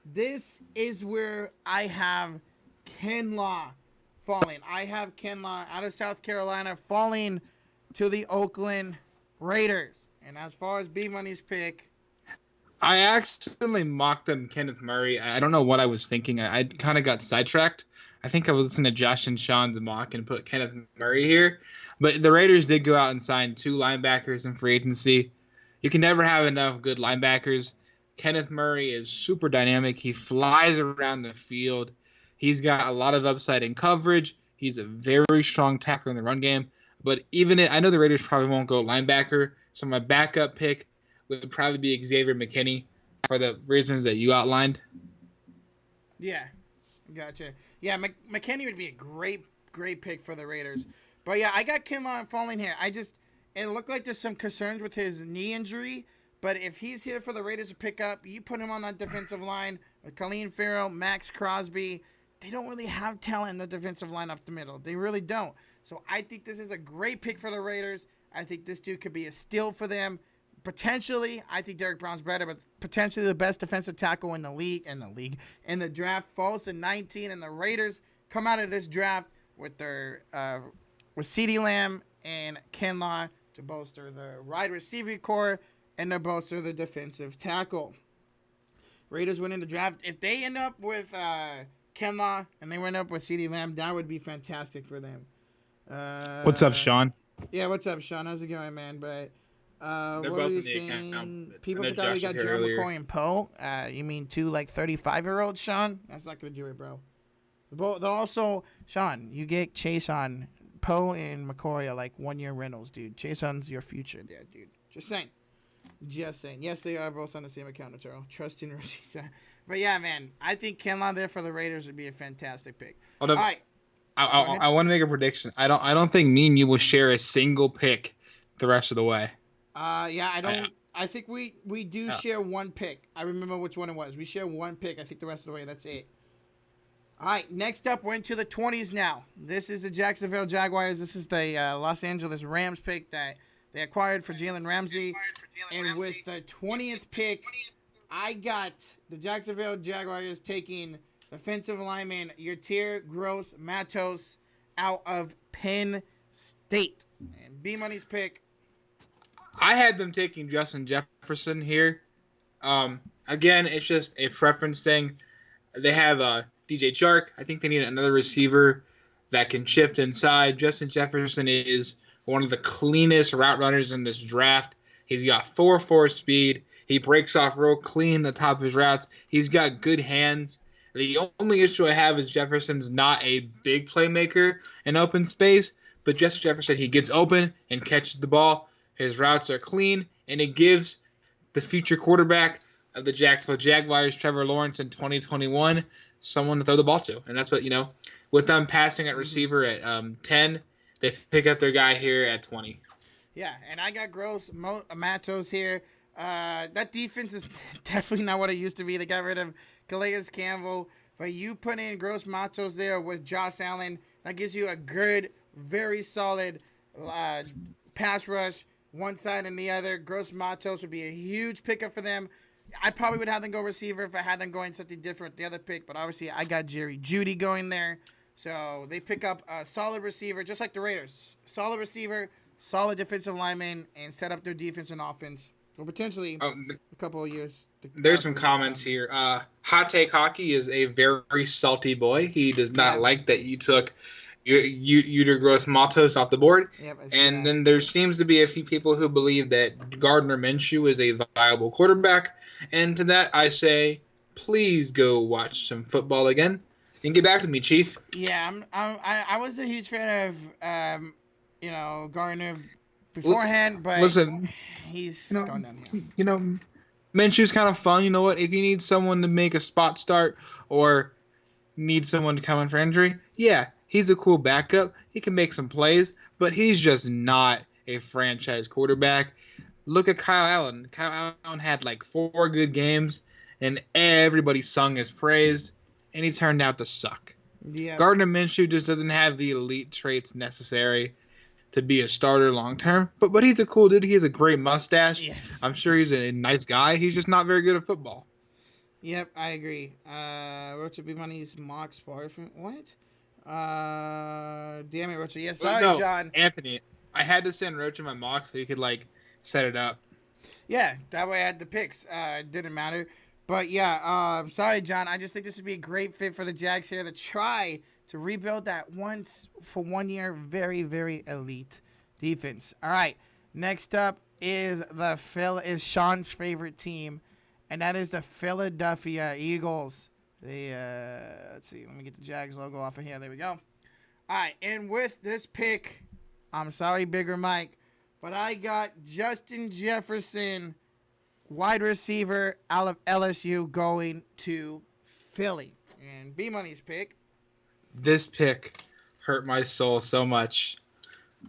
this is where I have Kinlaw falling. I have Kinlaw out of South Carolina falling to the Oakland Raiders. And as far as Bmoney's pick, I accidentally mocked him, Kenneth Murray. I don't know what I was thinking. I kind of got sidetracked. I think I was listening to Josh and Sean's mock and put Kenneth Murray here. But the Raiders did go out and sign 2 linebackers in free agency. You can never have enough good linebackers. Kenneth Murray is super dynamic. He flies around the field. He's got a lot of upside in coverage. He's a very strong tackler in the run game. But I know the Raiders probably won't go linebacker, so my backup pick would probably be Xavier McKinney for the reasons that you outlined. Yeah, gotcha. Yeah, McKinney would be a great pick for the Raiders. But yeah, I got Kinlaw falling here. It looked like there's some concerns with his knee injury. But if he's here for the Raiders to pick up, you put him on that defensive line with Colleen Farrell, Max Crosby. They don't really have talent in the defensive line up the middle. They really don't. So I think this is a great pick for the Raiders. I think this dude could be a steal for them. Potentially, I think Derek Brown's better, but potentially the best defensive tackle in the draft falls to 19, and the Raiders come out of this draft with CeeDee Lamb and Kinlaw to bolster the wide receiver core and to bolster the defensive tackle. Raiders win in the draft. If they end up with Kinlaw and they went up with CeeDee Lamb, that would be fantastic for them. What's up, Sean? Yeah, what's up, Sean? How's it going, man? But They're what both were you in the saying? account. People forgot we got Joe McCoy and Poe. You mean 2 35-year-olds, Sean? That's not gonna do it, bro. Also, Sean, you get Chase on. Poe and McCoy are like 1-year rentals, dude. Chase on's your future there, dude. Just saying. Yes, they are both on the same account, Arturo. Trust in receipts. But yeah, man, I think Kinlaw there for the Raiders would be a fantastic pick. All right. I want to make a prediction. I don't think me and you will share a single pick the rest of the way. Yeah, I don't. I think we do share one pick. I remember which one it was. We share one pick. I think the rest of the way. That's it. All right. Next up, we're into the 20s now. This is the Jacksonville Jaguars. This is the Los Angeles Rams pick that they acquired for Jalen Ramsey. And with the 20th pick, I got the Jacksonville Jaguars taking defensive lineman Yetur Gross-Matos out of Penn State. And Bmoney's pick. I had them taking Justin Jefferson here. Again, it's just a preference thing. They have DJ Chark. I think they need another receiver that can shift inside. Justin Jefferson is one of the cleanest route runners in this draft. He's got 4.4 speed. He breaks off real clean the top of his routes. He's got good hands. The only issue I have is Jefferson's not a big playmaker in open space, but Justin Jefferson, he gets open and catches the ball. His routes are clean, and it gives the future quarterback of the Jacksonville Jaguars, Trevor Lawrence, in 2021, someone to throw the ball to. And that's what, with them passing at receiver at 10, they pick up their guy here at 20. Yeah, and I got Matos here. That defense is definitely not what it used to be. They got rid of Calais Campbell. But you put in Gross-Matos there with Josh Allen. That gives you a good, very solid pass rush, one side and the other. Gross-Matos would be a huge pickup for them. I probably would have them go receiver if I had them going something different with the other pick. But obviously, I got Jerry Jeudy going there. So they pick up a solid receiver, just like the Raiders. Solid receiver, solid defensive lineman, and set up their defense and offense. Or potentially a couple of years. There's some comments here. Hot Take Hockey is a very salty boy. He does not like that you took Gross Matos off the board. Yep, I see And that. then there seems to be a few people who believe that Gardner Minshew is a viable quarterback. And to that, I say, please go watch some football again and get back to me, Chief. Yeah, I was a huge fan of Gardner beforehand, but Listen, he's you know, gone downhill. you know, Minshew's kind of fun. You know what? If you need someone to make a spot start or need someone to come in for injury, yeah, he's a cool backup. He can make some plays, but he's just not a franchise quarterback. Look at Kyle Allen. Kyle Allen had like 4 good games, and everybody sung his praise, and he turned out to suck. Yeah, Gardner Minshew just doesn't have the elite traits necessary to be a starter long term. But he's a cool dude. He has a great mustache. yes. I'm sure he's a nice guy. He's just not very good at football. Yep, I agree. Rocha Bmoney's mocks bar from what? Damn it, Rocha. Yeah, sorry, No, John. Anthony, I had to send Roach in my mock so he could like set it up. Yeah, that way I had the picks. It didn't matter. But yeah, sorry, John. I just think this would be a great fit for the Jags here to try to rebuild that once for 1 year very, very elite defense. All right. Next up is Sean's favorite team, and that is the Philadelphia Eagles. Let's see. Let me get the Jags logo off of here. There we go. All right, and with this pick, I'm sorry, Bigger Mike, but I got Justin Jefferson, wide receiver out of LSU, going to Philly. And Bmoney's pick. This pick hurt my soul so much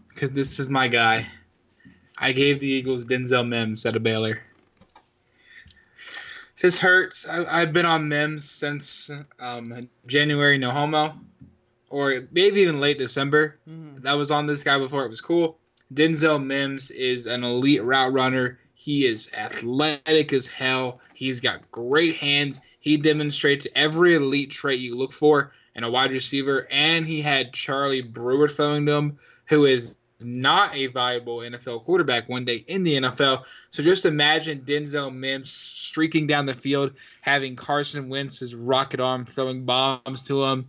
because this is my guy. I gave the Eagles Denzel Mims out of Baylor. This hurts. I've been on Mims since January, no homo, or maybe even late December. Mm-hmm. That was on this guy before it was cool. Denzel Mims is an elite route runner. He is athletic as hell. He's got great hands. He demonstrates every elite trait you look for in a wide receiver. And he had Charlie Brewer throwing to him, who is not a viable NFL quarterback one day in the NFL. So just imagine Denzel Mims streaking down the field, having Carson Wentz's rocket arm throwing bombs to him.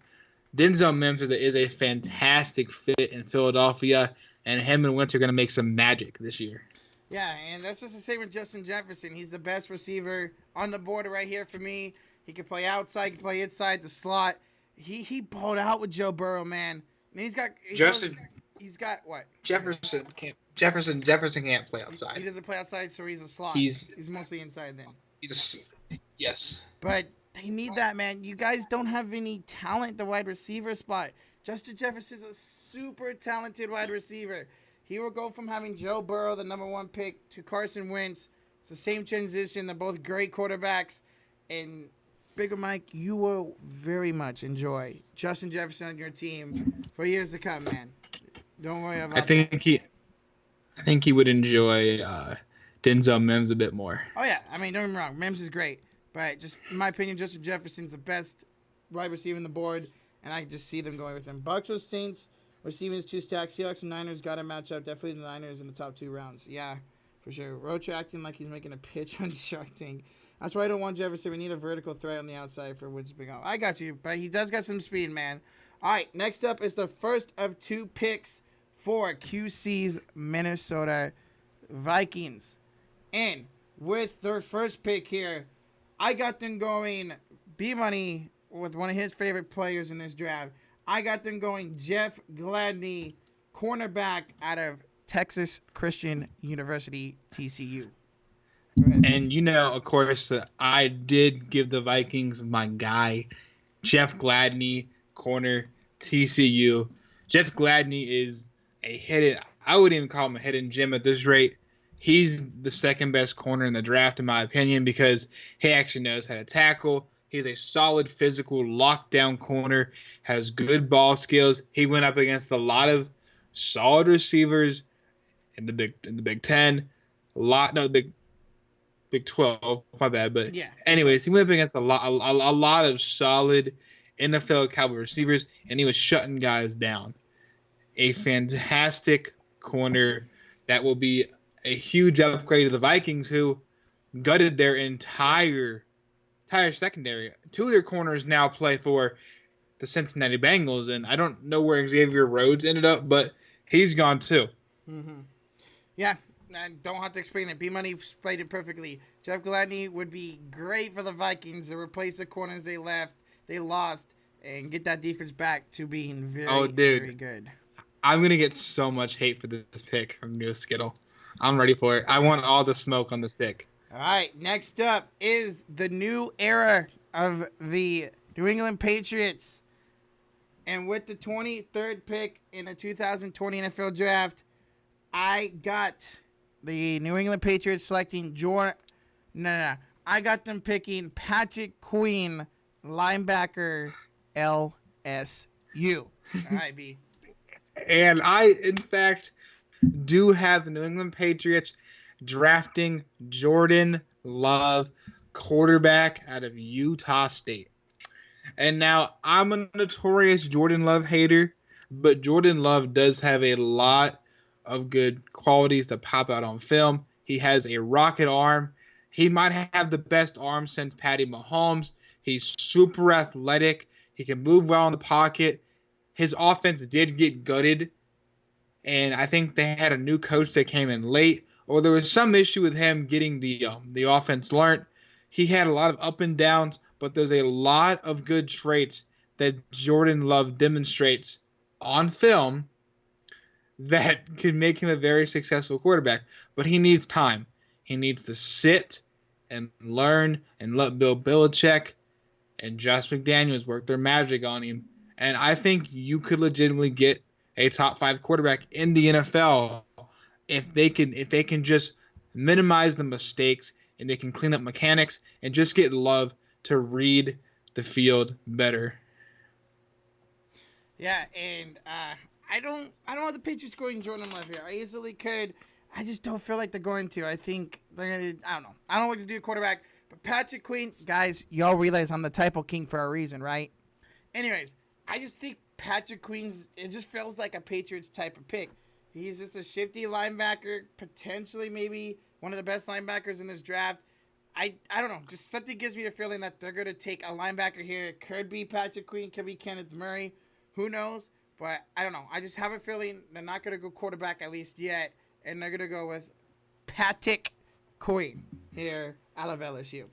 Denzel Mims is a fantastic fit in Philadelphia, and him and Wentz are going to make some magic this year. Yeah, and that's just the same with Justin Jefferson. He's the best receiver on the board right here for me. He can play outside, he can play inside the slot. He balled out with Joe Burrow, man. And he's got what? Jefferson can't play outside. He doesn't play outside, so he's a slot. He's mostly inside then. Yes. But they need that, man. You guys don't have any talent at the wide receiver spot. Justin Jefferson's a super talented wide receiver. He will go from having Joe Burrow, the number 1 pick, to Carson Wentz. It's the same transition. They're both great quarterbacks. And Bigger Mike, you will very much enjoy Justin Jefferson on your team for years to come, man. Don't worry about that. I think he would enjoy Denzel Mims a bit more. Oh, yeah. I mean, don't get me wrong. Mims is great. But just in my opinion, Justin Jefferson's the best wide receiver on the board. And I can just see them going with him. Bucs with Saints. Receiving 2 stacks. Seahawks and Niners got to match up. Definitely the Niners in the top 2 rounds. Yeah, for sure. Roach acting like he's making a pitch on Shark Tank. That's why I don't want Jefferson. We need a vertical threat on the outside for Wentz to pick up. I got you, but he does got some speed, man. All right, next up is the first of 2 picks for QC's Minnesota Vikings. And with their first pick here, I got them going Bmoney with one of his favorite players in this draft. I got them going Jeff Gladney, cornerback out of Texas Christian University, TCU. And of course, I did give the Vikings my guy, Jeff Gladney, corner, TCU. Jeff Gladney is I wouldn't even call him a hidden gem at this rate. He's the second best corner in the draft, in my opinion, because he actually knows how to tackle. He's a solid physical lockdown corner, has good ball skills. He went up against a lot of solid receivers in the Big 10, Big 12. My bad, but yeah. Anyways, he went up against a lot of solid NFL caliber receivers, and he was shutting guys down. A fantastic corner that will be a huge upgrade to the Vikings, who gutted their entire secondary. 2 of their corners now play for the Cincinnati Bengals, and I don't know where Xavier Rhodes ended up, but he's gone too. Mm-hmm. Yeah, I don't have to explain it. B-Money played it perfectly. Jeff Gladney would be great for the Vikings to replace the corners they lost, and get that defense back to being Oh, very, dude, very good. I'm gonna get so much hate for this pick from New Skittle. I'm ready for it. I want all the smoke on this pick. All right, next up is the new era of the New England Patriots. And with the 23rd pick in the 2020 NFL Draft, I got the New England Patriots selecting I got them picking Patrick Queen, linebacker, LSU. All right, B. And I, in fact, do have the New England Patriots drafting Jordan Love, quarterback out of Utah State. And now I'm a notorious Jordan Love hater, but Jordan Love does have a lot of good qualities that pop out on film. He has a rocket arm. He might have the best arm since Patty Mahomes. He's super athletic. He can move well in the pocket. His offense did get gutted, and I think they had a new coach that came in late, or there was some issue with him getting the offense learned. He had a lot of up and downs, but there's a lot of good traits that Jordan Love demonstrates on film that could make him a very successful quarterback. But he needs time. He needs to sit and learn and let Bill Belichick and Josh McDaniels work their magic on him. And I think you could legitimately get a top 5 quarterback in the NFL if they can just minimize the mistakes and they can clean up mechanics and just get Love to read the field better. Yeah, and I don't want the Patriots going Jordan Love here. I easily could. I just don't feel like they're going to. I think they're gonna. I don't know. I don't know what to do at quarterback. But Patrick Queen, guys, y'all realize I'm the typo king for a reason, right? Anyways, I just think Patrick Queen's. It just feels like a Patriots type of pick. He's just a shifty linebacker, potentially maybe one of the best linebackers in this draft. I don't know. Just something gives me the feeling that they're gonna take a linebacker here. It could be Patrick Queen, could be Kenneth Murray. Who knows? But I don't know. I just have a feeling they're not gonna go quarterback at least yet, and they're gonna go with Patrick Queen here out of LSU.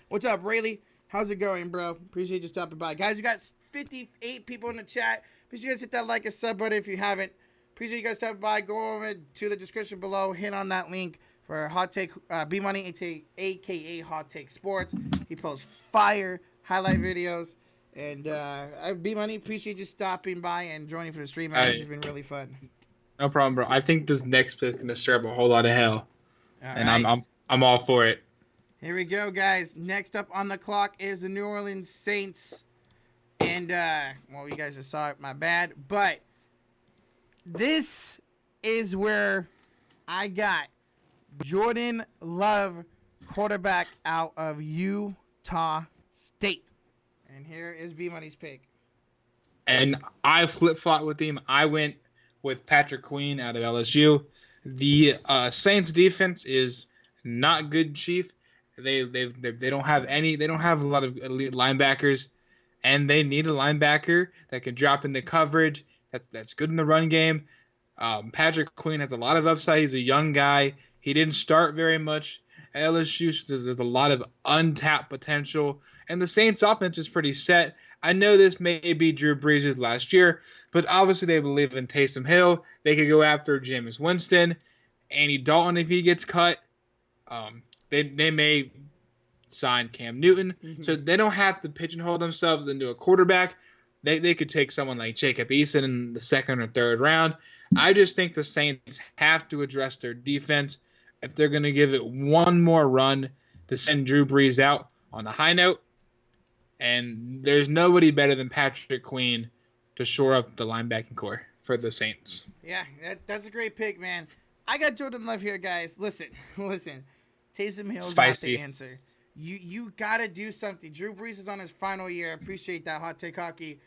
What's up, Rayleigh? How's it going, bro? Appreciate you stopping by. Guys, we got 58 people in the chat. Please you guys hit that like and sub button if you haven't. Appreciate you guys stopping by. Go over to the description below. Hit on that link for Hot Take Bmoney, a.k.a. Hot Take Sports. He posts fire highlight videos. And Bmoney, appreciate you stopping by and joining for the stream, man. It's been really fun. No problem, bro. I think this next pick is gonna stir up a whole lot of hell. And right. I'm all for it. Here we go, guys. Next up on the clock is the New Orleans Saints. And, well, you guys just saw it. My bad. But this is where I got Jordan Love, quarterback out of Utah State. And here is B-Money's pick. And I flip-flopped with him. I went with Patrick Queen out of LSU. The Saints defense is not good, Chief. They don't have any. They don't have a lot of elite linebackers, and they need a linebacker that can drop into coverage. That's good in the run game. Patrick Queen has a lot of upside. He's a young guy. He didn't start very much at LSU. So there's a lot of untapped potential, and the Saints offense is pretty set. I know this may be Drew Brees' last year, but obviously they believe in Taysom Hill. They could go after Jameis Winston, Andy Dalton if he gets cut. They may sign Cam Newton, so they don't have to pigeonhole themselves into a quarterback. They could take someone like Jacob Eason in the second or third round. I just think the Saints have to address their defense if they're going to give it one more run to send Drew Brees out on a high note. And there's nobody better than Patrick Queen to shore up the linebacking core for the Saints. Yeah, that's a great pick, man. I got Jordan Love here, guys. Listen. Taysom Hill's not the answer. You got to do something. Drew Brees is on his final year. I appreciate that, Hot Take Hockey.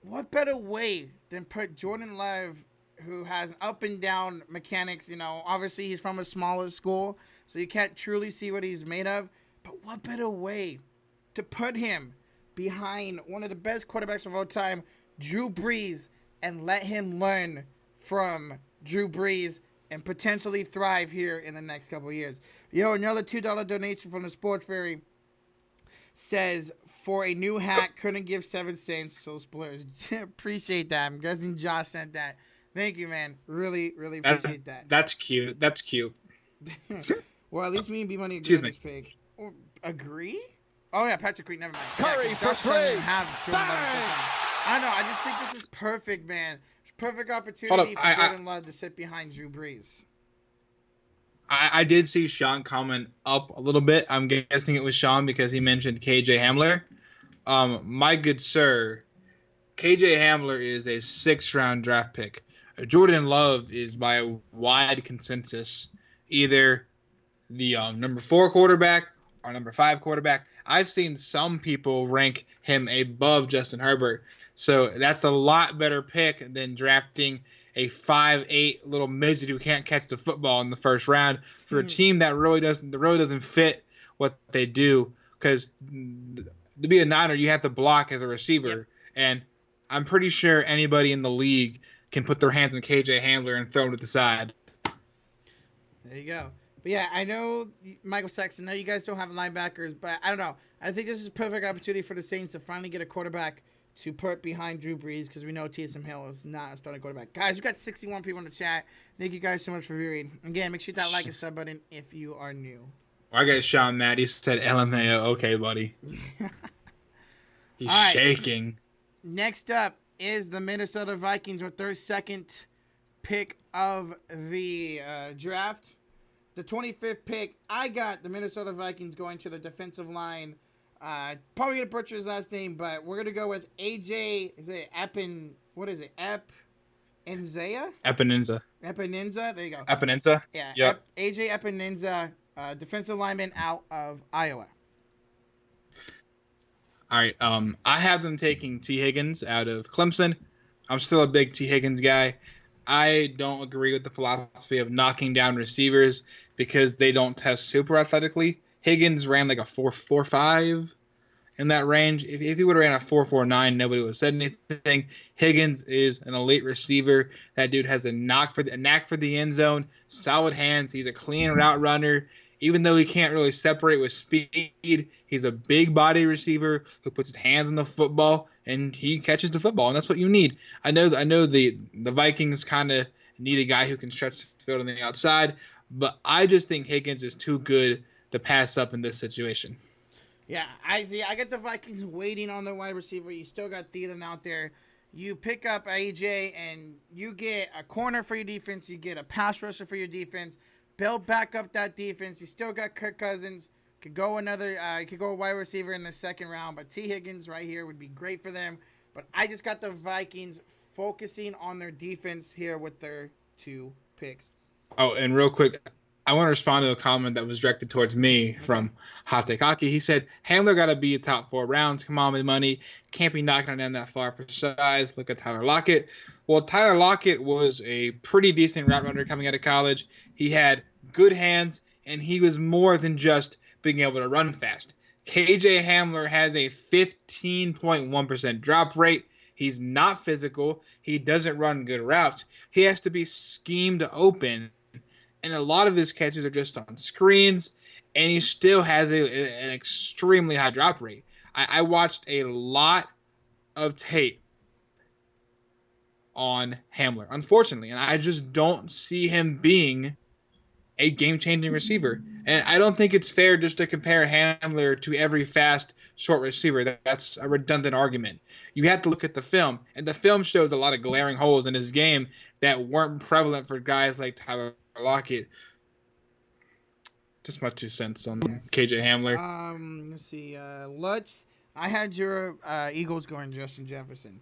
What better way than put Jordan Love, who has up and down mechanics, obviously he's from a smaller school, so you can't truly see what he's made of. But what better way to put him behind one of the best quarterbacks of all time, Drew Brees, and let him learn from Drew Brees and potentially thrive here in the next couple of years. Yo, another $2 donation from the Sports Fairy says, for a new hat, couldn't give 7 cents, so splurge. Appreciate that. I'm guessing Josh sent that. Thank you, man. Really, really appreciate that. That's cute. That's cute. Well, at least me and Bmoney agree on this pick. Or, agree? Oh, yeah, Patrick Creek. Never mind. Curry yeah, for 3. I don't know. I just think this is perfect, man. Perfect opportunity for Jordan Love to sit behind Drew Brees. I did see Sean comment up a little bit. I'm guessing it was Sean because he mentioned KJ Hamler. My good sir, KJ Hamler is a 6th-round draft pick. Jordan Love is by a wide consensus either the number 4 quarterback or number 5 quarterback. I've seen some people rank him above Justin Herbert. So that's a lot better pick than drafting a 5'8" little midget who can't catch the football in the first round for a team that really doesn't fit what they do. Because to be a Niner, you have to block as a receiver, yep. And I'm pretty sure anybody in the league can put their hands on KJ Hamler and throw him to the side. There you go. But yeah, I know Michael Sexton. I know you guys don't have linebackers, but I don't know. I think this is a perfect opportunity for the Saints to finally get a quarterback to put behind Drew Brees, because we know Taysom Hill is not a starting quarterback. Guys, we got 61 people in the chat. Thank you guys so much for viewing. Again, make sure you hit that like and sub button if you are new. I got Sean mad. He said LMAO. Okay, buddy. He's shaking. Next up is the Minnesota Vikings with their 2nd pick of the draft. The 25th pick, I got the Minnesota Vikings going to the defensive line. Probably going to butcher his last name, but we're going to go with AJ, is it Epinenza? Epinenza, there you go. Epinenza? Yeah, yep. AJ Epinenza, defensive lineman out of Iowa. All right, I have them taking T. Higgins out of Clemson. I'm still a big T. Higgins guy. I don't agree with the philosophy of knocking down receivers because they don't test super athletically. Higgins ran like a 4.45 in that range. If he would have ran a 4.49, nobody would have said anything. Higgins is an elite receiver. That dude has a knack for the end zone, solid hands. He's a clean route runner. Even though he can't really separate with speed, he's a big body receiver who puts his hands on the football and he catches the football, and that's what you need. I know the Vikings kind of need a guy who can stretch the field on the outside, but I just think Higgins is too good to pass up in this situation. Yeah, I see. I got the Vikings waiting on the wide receiver. You still got Thielen out there. You pick up AJ, and you get a corner for your defense. You get a pass rusher for your defense. Build back up that defense. You still got Kirk Cousins. Could go a wide receiver in the 2nd round, but T. Higgins right here would be great for them. But I just got the Vikings focusing on their defense here with their 2 picks. Oh, and real quick, I want to respond to a comment that was directed towards me from Hot Take Hockey. He said, Hamler got to be a top 4 rounds. Come on, with money. Can't be knocking him down that far for size. Look at Tyler Lockett. Well, Tyler Lockett was a pretty decent route runner coming out of college. He had good hands, and he was more than just being able to run fast. KJ Hamler has a 15.1% drop rate. He's not physical. He doesn't run good routes. He has to be schemed open. And a lot of his catches are just on screens, and he still has an extremely high drop rate. I watched a lot of tape on Hamler, unfortunately, and I just don't see him being a game-changing receiver. And I don't think it's fair just to compare Hamler to every fast, short receiver. That's a redundant argument. You have to look at the film, and the film shows a lot of glaring holes in his game that weren't prevalent for guys like Tyler Lockett. Just my 2 cents on KJ Hamler. Let's see. Lutz, I had your Eagles going Justin Jefferson.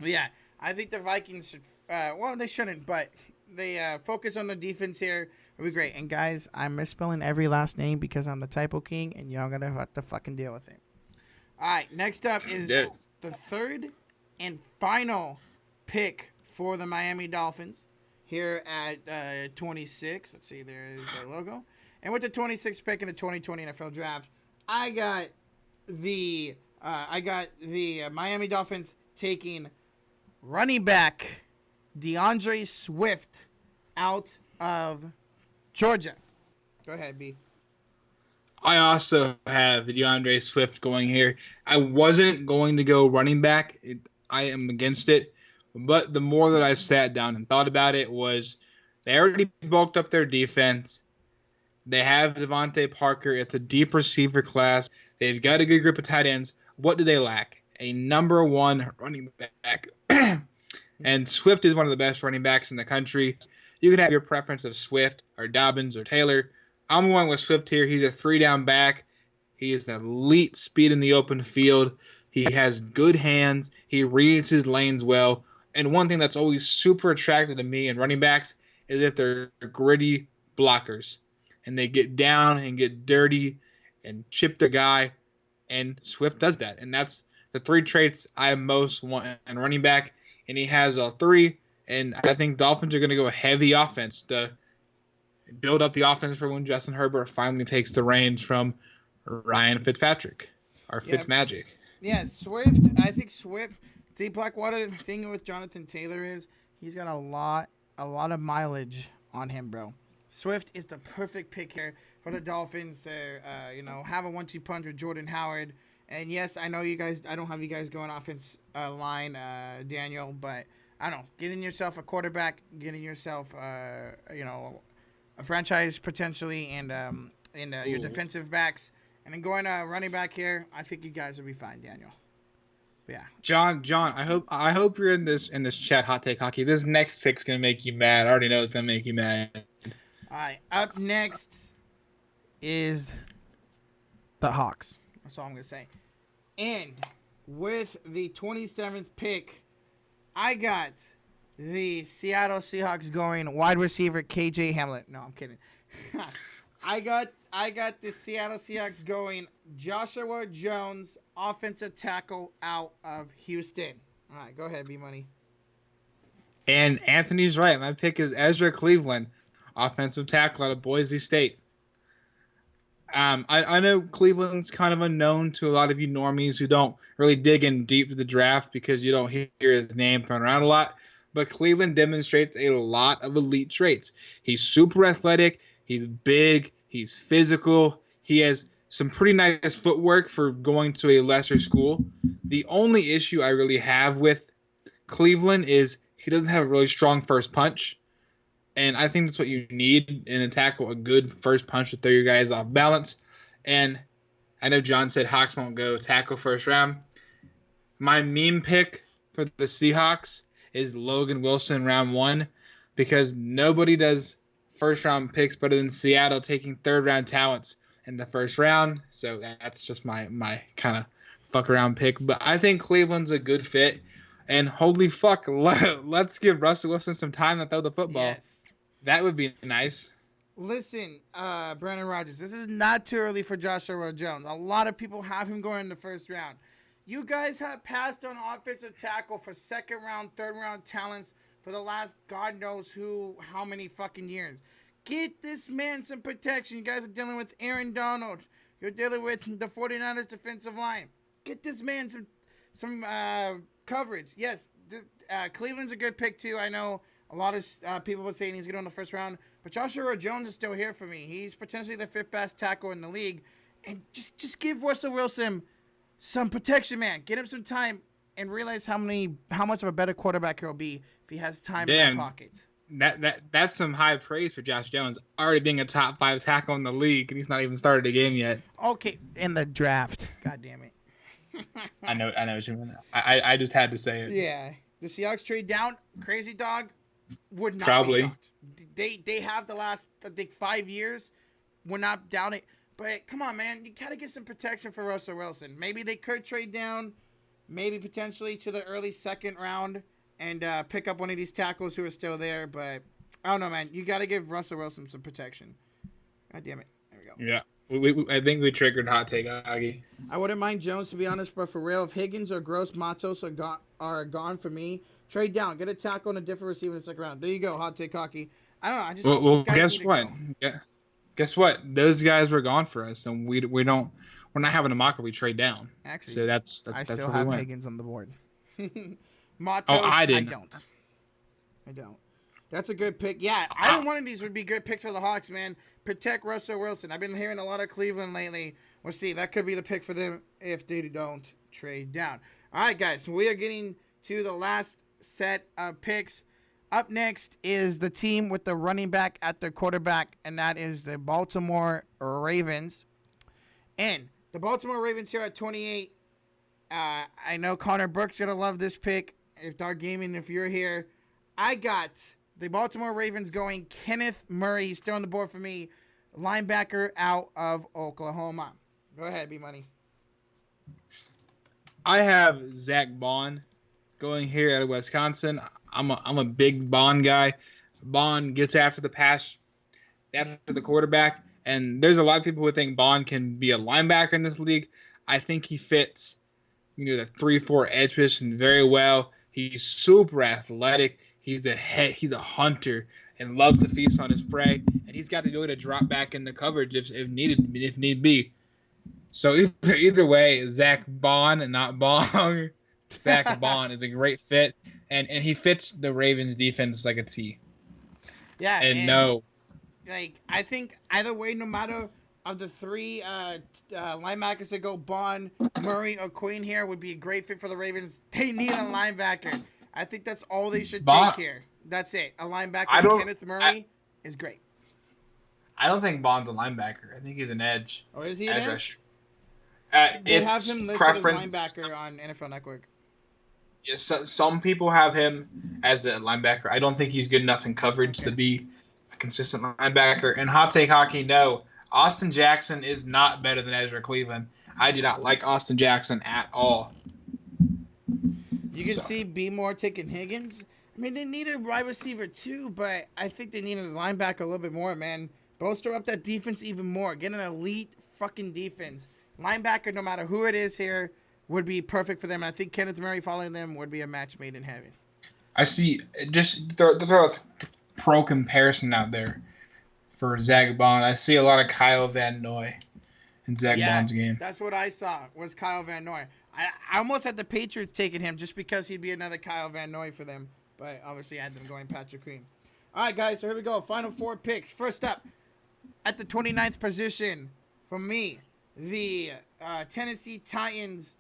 But yeah, I think the Vikings should. Well, they shouldn't, but they focus on the defense here. It'll be great. And guys, I'm misspelling every last name because I'm the typo king, and y'all gonna have to fucking deal with it. All right, next up is the 3rd and final pick for the Miami Dolphins here at 26. Let's see, there's their logo. And with the 26th pick in the 2020 NFL Draft, I got the I got the Miami Dolphins taking running back DeAndre Swift out of Georgia. Go ahead, B. I also have DeAndre Swift going here. I wasn't going to go running back. I am against it. But the more that I sat down and thought about it was they already bulked up their defense. They have Devontae Parker. It's a deep receiver class. They've got a good group of tight ends. What do they lack? A number one running back. And Swift is one of the best running backs in the country. You can have your preference of Swift or Dobbins or Taylor. I'm going with Swift here. He's a 3-down back. He is an elite speed in the open field. He has good hands. He reads his lanes well. And one thing that's always super attractive to me in running backs is that they're gritty blockers. And they get down and get dirty and chip the guy. And Swift does that. And that's the 3 traits I most want in running back. And he has all 3. And I think Dolphins are going to go heavy offense to build up the offense for when Justin Herbert finally takes the reins from Ryan Fitzpatrick or Fitzmagic. Yeah, Swift. I think Swift. See, Blackwater. The thing with Jonathan Taylor is he's got a lot of mileage on him, bro. Swift is the perfect pick here for the Dolphins to, have a 1-2 punch with Jordan Howard. And yes, I know you guys. I don't have you guys going offense line, Daniel, but I don't know. Getting yourself a quarterback, getting yourself, a franchise potentially, and your defensive backs, and then going running back here. I think you guys will be fine, Daniel. But yeah, John, I hope you're in this chat. Hot take hockey. This next pick's gonna make you mad. I already know it's gonna make you mad. All right, up next is the Hawks. That's all I'm gonna say. And with the 27th pick, I got the Seattle Seahawks going wide receiver KJ Hamlet. No, I'm kidding. I got the Seattle Seahawks going Joshua Jones, offensive tackle out of Houston. All right, go ahead, B-Money. And Anthony's right. My pick is Ezra Cleveland, offensive tackle out of Boise State. I know Cleveland's kind of unknown to a lot of you normies who don't really dig in deep to the draft because you don't hear his name thrown around a lot. But Cleveland demonstrates a lot of elite traits. He's super athletic. He's big. He's physical. He has some pretty nice footwork for going to a lesser school. The only issue I really have with Cleveland is he doesn't have a really strong first punch. And I think that's what you need in a tackle, a good first punch to throw your guys off balance. And I know John said Hawks won't go tackle first round. My meme pick for the Seahawks is Logan Wilson round 1 because nobody does first round picks better than Seattle taking third round talents in the first round. So that's just my kind of fuck around pick. But I think Cleveland's a good fit. And holy fuck, let's give Russell Wilson some time to throw the football. Yes. That would be nice. Listen, Brandon Rogers, this is not too early for Joshua Jones. A lot of people have him going in the first round. You guys have passed on offensive tackle for second round, third round talents for the last God knows how many fucking years. Get this man some protection. You guys are dealing with Aaron Donald. You're dealing with the 49ers defensive line. Get this man some coverage. Yes, Cleveland's a good pick too. I know a lot of people were saying he's going to go in the first round, but Joshua Jones is still here for me. He's potentially the 5th best tackle in the league, and just give Russell Wilson some protection, man. Get him some time, and realize how much of a better quarterback he'll be if he has time in the pocket. That's some high praise for Josh Jones, already being a top 5 tackle in the league, and he's not even started a game yet. Okay, in the draft. God damn it. I know what you mean. I just had to say it. Yeah, the Seahawks trade down. Crazy Dog would not Probably. be shocked. They have the last, I think, 5 years. We're not down it. But come on, man. You got to get some protection for Russell Wilson. Maybe they could trade down, maybe potentially to the early second round and pick up one of these tackles who are still there. But I don't know, man. You got to give Russell Wilson some protection. God damn it. There we go. Yeah. I think we triggered hot take, Augie. I wouldn't mind Jones, to be honest, but for real, if Higgins or Gross Matos are gone for me, trade down. Get a tackle and a different receiver in the second round. There you go, hot take hockey. I don't know. Well, guess what? Yeah. Guess what? Those guys were gone for us, and we don't we're not having a mock where we trade down. Actually, So that's I that's still where we have went. Higgins on the board. Oh, Matos, I I didn't. don't. I don't. That's a good pick. Yeah, I, either one of these would be good picks for the Hawks, man. Protect Russell Wilson. I've been hearing a lot of Cleveland lately. We'll see. That could be the pick for them if they don't trade down. All right, guys. So we are getting to the last set of picks. Up next is the team with the running back at their quarterback, and that is the Baltimore Ravens. And the Baltimore Ravens here at 28. I know Connor Brooks going to love this pick. If Dark Gaming, if you're here, I got the Baltimore Ravens going Kenneth Murray. He's still on the board for me. Linebacker out of Oklahoma. Go ahead, Bmoney. I have Zach Bond going here out of Wisconsin. I'm a big Bond guy. Bond gets after the pass, after the quarterback, and there's a lot of people who think Bond can be a linebacker in this league. I think he fits, the 3-4 edge position very well. He's super athletic. He's a hunter and loves to feast on his prey, and he's got the ability to drop back into coverage if need be. So either way, Zach Bond and not Bong. Zach Bond is a great fit, and he fits the Ravens defense like a T. Yeah, and no, I think either way, no matter of the three linebackers that go, Bond, Murray, or Queen here would be a great fit for the Ravens. They need a linebacker. I think that's all they should take here. That's it. A linebacker. Kenneth Murray is great. I don't think Bond's a linebacker. I think he's an edge. Or is he an edge? They have him listed as linebacker on NFL Network. Yes, some people have him as the linebacker. I don't think he's good enough in coverage to be a consistent linebacker. And hot take hockey, no. Austin Jackson is not better than Ezra Cleveland. I do not like Austin Jackson at all. You can see B Moore taking Higgins. I mean, they need a wide receiver too, but I think they need a linebacker a little bit more, man. Bolster up that defense even more. Get an elite fucking defense. Linebacker, no matter who it is here, would be perfect for them. I think Kenneth Murray following them would be a match made in heaven. I see. Just throw a pro comparison out there for Zach Bond. I see a lot of Kyle Van Noy in Zach Bond's game. That's what I saw was Kyle Van Noy. I almost had the Patriots taking him just because he'd be another Kyle Van Noy for them. But obviously I had them going Patrick Queen. All right, guys, so here we go. Final four picks. First up, at the 29th position, for me, the Tennessee Titans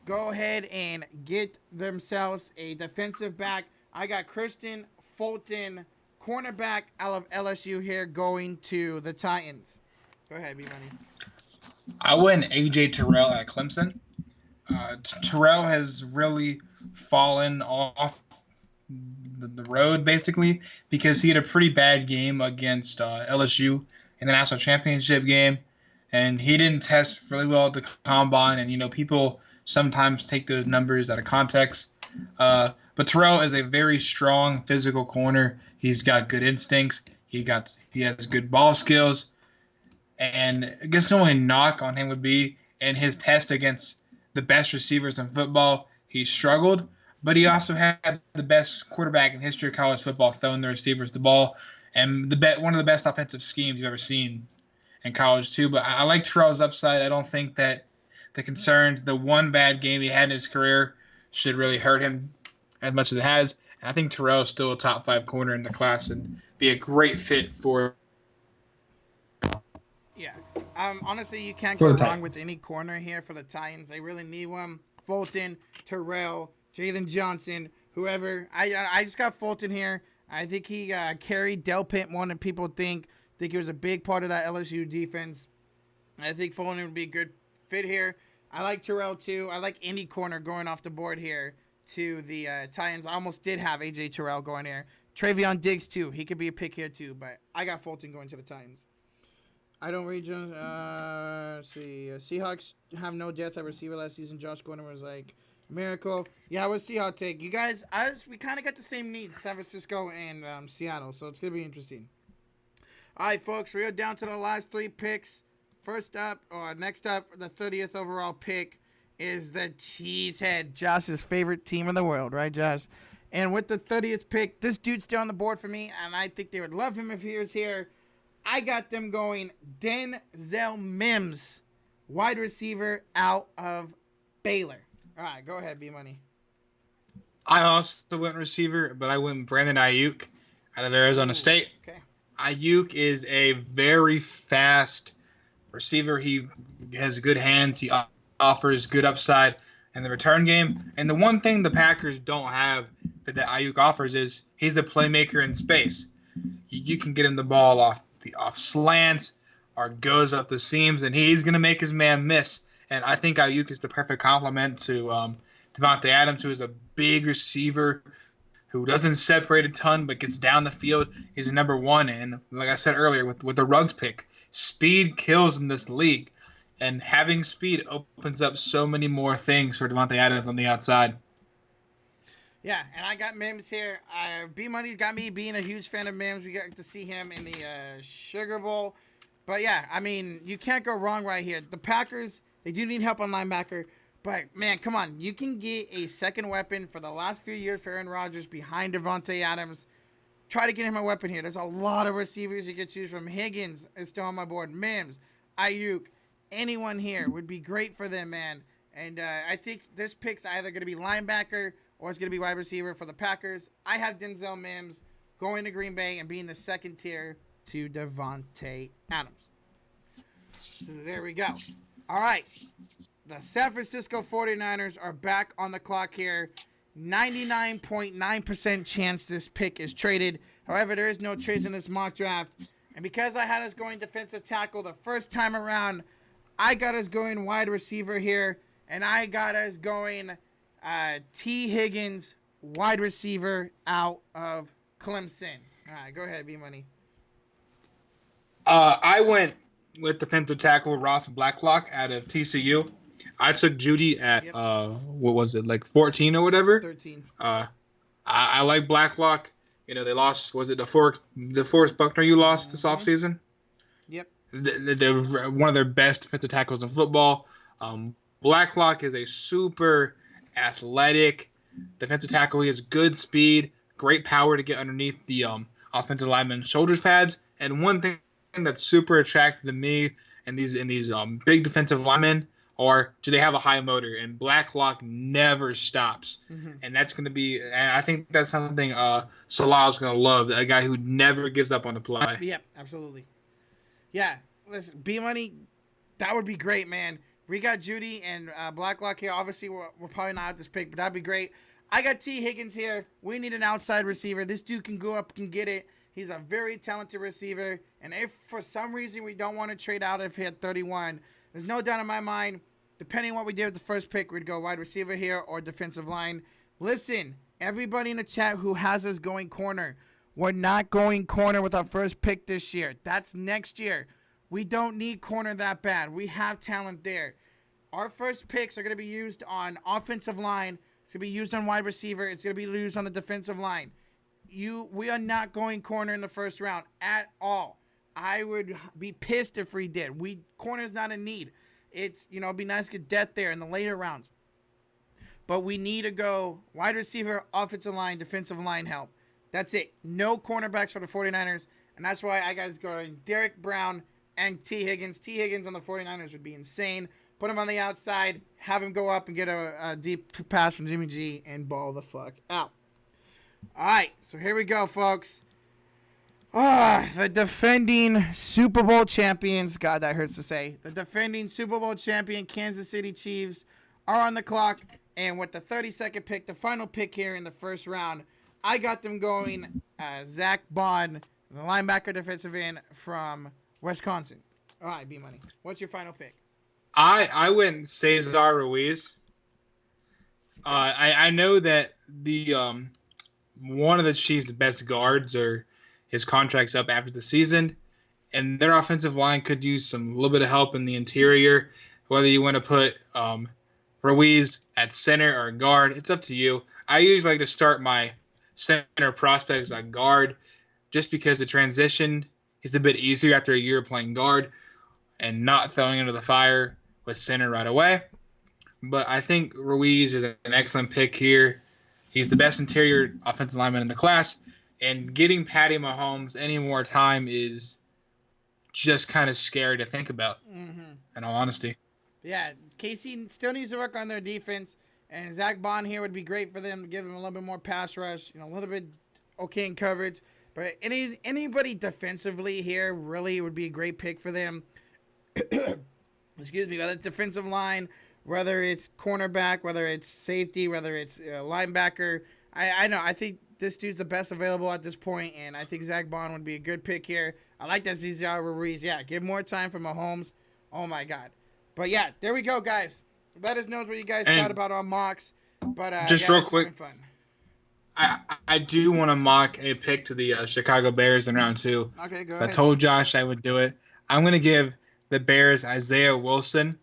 go ahead and get themselves a defensive back. I got Christian Fulton, cornerback out of LSU here, going to the Titans. Go ahead, B-Money. I went A.J. Terrell at Clemson. Terrell has really fallen off the road, basically, because he had a pretty bad game against LSU in the national championship game, and he didn't test really well at the combine, and, people sometimes take those numbers out of context. But Terrell is a very strong physical corner. He's got good instincts. He has good ball skills. And I guess the only knock on him would be in his test against the best receivers in football, he struggled. But he also had the best quarterback in history of college football throwing the receivers the ball, and one of the best offensive schemes you've ever seen in college too. But I like Terrell's upside. I don't think that the one bad game he had in his career should really hurt him as much as it has. And I think Terrell is still a top 5 corner in the class and be a great fit for. Yeah. Honestly, you can't go wrong with any corner here for the Titans. They really need one. Fulton, Terrell, Jalen Johnson, whoever. I just got Fulton here. I think he carried Del Pitt more than people think. I think he was a big part of that LSU defense. I think Fulton would be a good fit here. I like Terrell too. I like any corner going off the board here to the Titans. I almost did have A.J. Terrell going here. Travion Diggs too. He could be a pick here too, but I got Fulton going to the Titans. I don't read Seahawks have no depth at receiver last season. Josh Gordon was like miracle. Yeah, I was Seahawks take. You guys, we kind of got the same needs, San Francisco and Seattle, so it's going to be interesting. All right, folks, we are down to the last 3 picks. Next up, the 30th overall pick is the Cheesehead, Josh's favorite team in the world, right, Josh? And with the 30th pick, this dude's still on the board for me, and I think they would love him if he was here. I got them going Denzel Mims, wide receiver out of Baylor. All right, go ahead, Bmoney. I also went receiver, but I went Brandon Ayuk out of Arizona Ooh, State. okay. Ayuk is a very fast receiver. He has good hands. He offers good upside in the return game. And the one thing the Packers don't have that Ayuk offers is he's a playmaker in space. You can get him the ball off slants or goes up the seams, and he's going to make his man miss. And I think Ayuk is the perfect complement to Devontae Adams, who is a big receiver who doesn't separate a ton but gets down the field. He's number one. And like I said earlier, with the Ruggs pick, speed kills in this league. And having speed opens up so many more things for Devontae Adams on the outside. Yeah, and I got Mims here. Bmoney's got me being a huge fan of Mims. We got to see him in the Sugar Bowl. But yeah, I mean, you can't go wrong right here. The Packers, they do need help on linebacker. But, man, come on. You can get a second weapon for the last few years for Aaron Rodgers behind Devontae Adams. Try to get him a weapon here. There's a lot of receivers you could choose from. Higgins is still on my board. Mims, Ayuk, anyone here would be great for them, man. And I think this pick's either going to be linebacker or it's going to be wide receiver for the Packers. I have Denzel Mims going to Green Bay and being the second tier to Devontae Adams. So there we go. All right. The San Francisco 49ers are back on the clock here. 99.9% chance this pick is traded. However, there is no trades in this mock draft. And because I had us going defensive tackle the first time around, I got us going wide receiver here. And I got us going T. Higgins, wide receiver out of Clemson. All right, go ahead, Bmoney. I went with defensive tackle Ross Blacklock out of TCU. I took Judy at what was it, like 14 or whatever? 13. I like Blacklock. You know, they lost. Was it DeForest Buckner you lost this offseason? Yep. They're one of their best defensive tackles in football. Blacklock is a super athletic defensive tackle. He has good speed, great power to get underneath the offensive lineman's shoulders pads. And one thing that's super attractive to me in these big defensive linemen or do they have a high motor? And Blacklock never stops. Mm-hmm. And that's going to be – and I think that's something Salah's going to love, a guy who never gives up on the play. Yeah, absolutely. Yeah, listen, Bmoney, that would be great, man. We got Judy and Blacklock here. Obviously, we're probably not at this pick, but that'd be great. I got T. Higgins here. We need an outside receiver. This dude can go up and get it. He's a very talented receiver. And if for some reason we don't want to trade out if he had 31, there's no doubt in my mind, depending on what we did with the first pick, we'd go wide receiver here or defensive line. Listen, everybody in the chat who has us going corner, we're not going corner with our first pick this year. That's next year. We don't need corner that bad. We have talent there. Our first picks are going to be used on offensive line. It's going to be used on wide receiver. It's going to be used on the defensive line. We are not going corner in the first round at all. I would be pissed if we did. Corner's not a need. It's, it'd be nice to get depth there in the later rounds. But we need to go wide receiver, offensive line, defensive line help. That's it. No cornerbacks for the 49ers. And that's why I guys going Derek Brown and T. Higgins. T. Higgins on the 49ers would be insane. Put him on the outside, have him go up and get a deep pass from Jimmy G and ball the fuck out. All right, so here we go, folks. The defending Super Bowl champions, God, that hurts to say. The defending Super Bowl champion Kansas City Chiefs are on the clock. And with the 32nd pick, the final pick here in the first round, I got them going Zach Bond, the linebacker defensive end from Wisconsin. All right, Bmoney, what's your final pick? I went Cesar Ruiz. I know that the one of the Chiefs' best guards or his contract's up after the season, and their offensive line could use a little bit of help in the interior. Whether you want to put Ruiz at center or guard, it's up to you. I usually like to start my center prospects at guard just because the transition is a bit easier after a year playing guard and not throwing into the fire with center right away. But I think Ruiz is an excellent pick here. He's the best interior offensive lineman in the class. And getting Patty Mahomes any more time is just kind of scary to think about, in all honesty. Yeah, KC still needs to work on their defense, and Zach Bond here would be great for them to give them a little bit more pass rush, a little bit okay in coverage. But anybody defensively here really would be a great pick for them. Excuse me, whether it's defensive line, whether it's cornerback, whether it's safety, whether it's linebacker. I know. I think this dude's the best available at this point, and I think Zach Bond would be a good pick here. I like that Cesar Ruiz. Yeah, give more time for Mahomes. Oh, my God. But, yeah, there we go, guys. Let us know what you guys thought about our mocks. But just real quick, fun. I do want to mock a pick to the Chicago Bears in round 2. Okay, go ahead. I told Josh I would do it. I'm going to give the Bears Isaiah Wilson,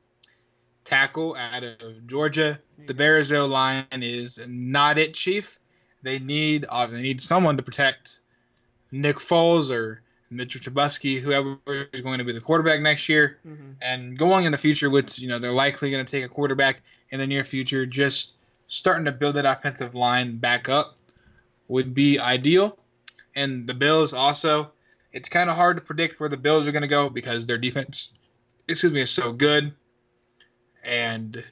tackle out of Georgia. The Bears' O-line is not it, Chief. They need someone to protect Nick Foles or Mitchell Trubisky, whoever is going to be the quarterback next year. Mm-hmm. And going in the future, which they're likely going to take a quarterback in the near future, just starting to build that offensive line back up would be ideal. And the Bills also, it's kind of hard to predict where the Bills are going to go because their defense, is so good. And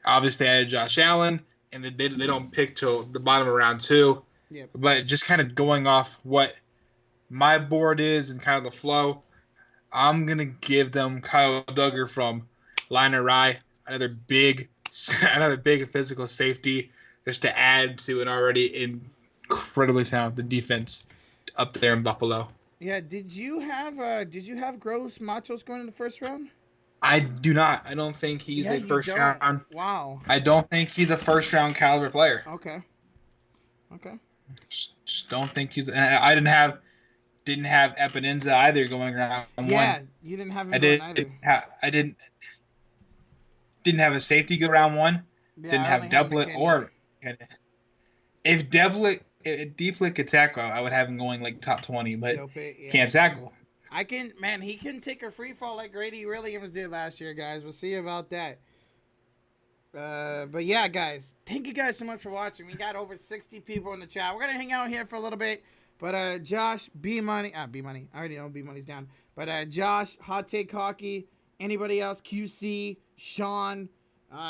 obviously I had Josh Allen, and they don't pick till the bottom of round 2. Yep. But just kind of going off what my board is and kind of the flow, I'm going to give them Kyle Duggar from Liner Rye, another big physical safety, just to add to an already incredibly talented defense up there in Buffalo. Yeah, did you have Gross Matos going in the first round? I do not. I don't think he's a first round. Wow. I don't think he's a first round caliber player. Okay. Just don't think he's. And I didn't have Epinenza either going around one. Yeah, you didn't have him either. I didn't have a safety go round 1. Yeah, didn't have Devlet or if Deeplit could tackle, I would have him going like top 20, but can't tackle. He can take a free fall like Grady Williams did last year, guys. We'll see about that. But yeah, guys, thank you guys so much for watching. We got over 60 people in the chat. We're gonna hang out here for a little bit. But Josh, Bmoney, I already know Bmoney's down. But Josh, Hot Take Hockey, anybody else, QC, Sean,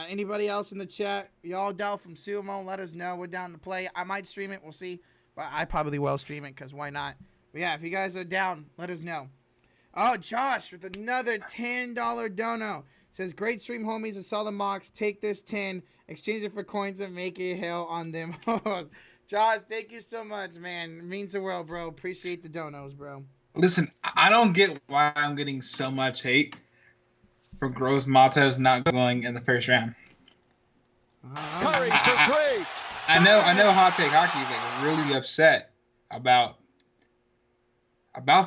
anybody else in the chat, y'all down from Sumo, let us know. We're down to play. I might stream it, we'll see. But I probably will stream it, because why not? But yeah, if you guys are down, let us know. Oh, Josh with another $10 dono. Says, great stream, homies, and solid mocks. Take this 10, exchange it for coins, and make it hell on them. Josh, thank you so much, man. It means the world, bro. Appreciate the donos, bro. Listen, I don't get why I'm getting so much hate for Gross Matos not going in the first round. Sorry for great. I know Hot Take Hockey is like really upset about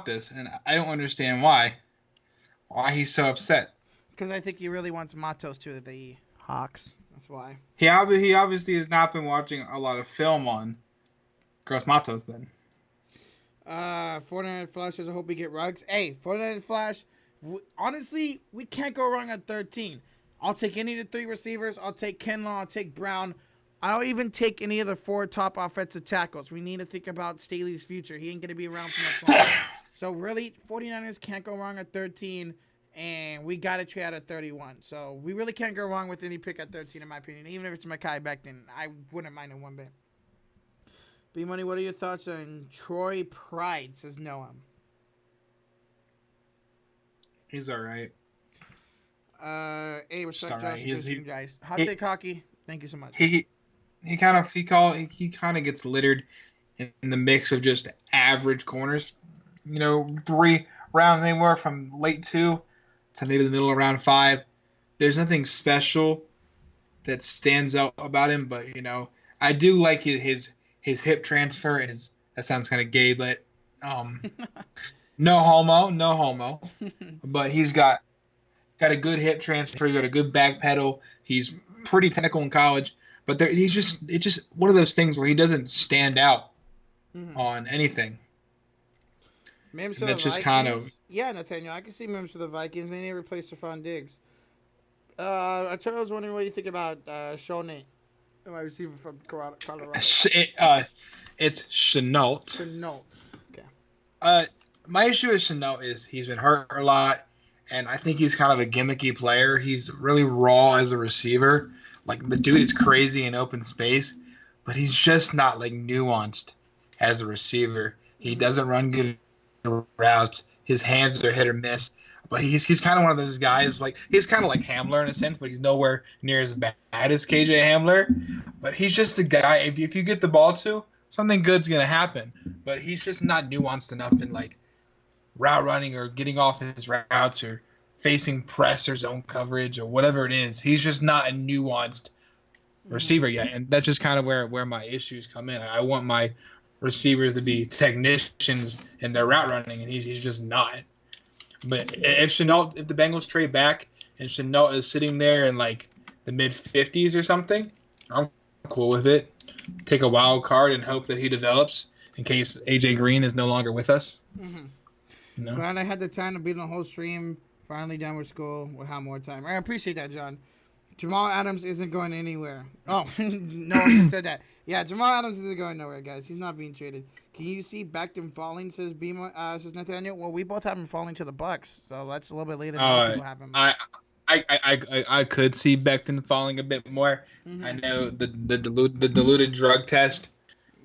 this, and I don't understand why he's so upset. Because I think he really wants Matos to the Hawks. That's why. He obviously has not been watching a lot of film on Gross Matos then. Fortnite Flash says, I hope we get rugs. Hey, Fortnite Flash, honestly, we can't go wrong at 13. I'll take any of the 3 receivers. I'll take Kinlaw. I'll take Brown. I'll even take any of the 4 top offensive tackles. We need to think about Staley's future. He ain't going to be around for much longer. So really, 49ers can't go wrong at 13. And we got to trade out at 31. So we really can't go wrong with any pick at 13, in my opinion. Even if it's Mekhi Becton, I wouldn't mind it one bit. Bmoney, what are your thoughts on Troy Pride, says Noam? He's all right. Hey, respect Josh. He's, guys. Hot Take Hockey, thank you so much. He kind of gets littered in the mix of just average corners. 3 rounds they were from late 2 to maybe the middle of round 5. There's nothing special that stands out about him, but I do like his hip transfer and that sounds kind of gay, but no homo. But he's got a good hip transfer, got a good back pedal. He's pretty technical in college, but it's just one of those things where he doesn't stand out on anything. Mims for the Vikings. Just kind of... Yeah, Nathaniel, I can see Mims for the Vikings. They need to replace Stephon Diggs. I was wondering what you think about Shonate, my receiver from Colorado. It's Shenault. Okay. My issue with Shenault is he's been hurt a lot, and I think he's kind of a gimmicky player. He's really raw as a receiver. Like the dude is crazy in open space, but he's just not like nuanced as a receiver. He doesn't run good routes. His hands are hit or miss. But he's kind of one of those guys, like he's kind of like Hamler in a sense, but he's nowhere near as bad as KJ Hamler. But he's just a guy. If you get the ball to, something good's gonna happen. But he's just not nuanced enough in like route running or getting off his routes or facing press or zone coverage or whatever it is. He's just not a nuanced receiver yet, and that's just kind of where my issues come in. I want my receivers to be technicians in their route running, and he's just not. But if the Bengals trade back and Chenault is sitting there in like the mid 50s or something, I'm cool with it. Take a wild card and hope that he develops in case AJ Green is no longer with us. Mm-hmm. You know? Glad I had the time to be in the whole stream. Finally done with school. We'll have more time. I appreciate that, John. Jamal Adams isn't going anywhere. Oh, no one just said that. Yeah, Jamal Adams isn't going nowhere, guys. He's not being traded. Can you see Becton falling, says says Nathaniel? Well, we both have him falling to the Bucks, so that's a little bit later than other people have him. I could see Becton falling a bit more. Mm-hmm. I know the diluted drug test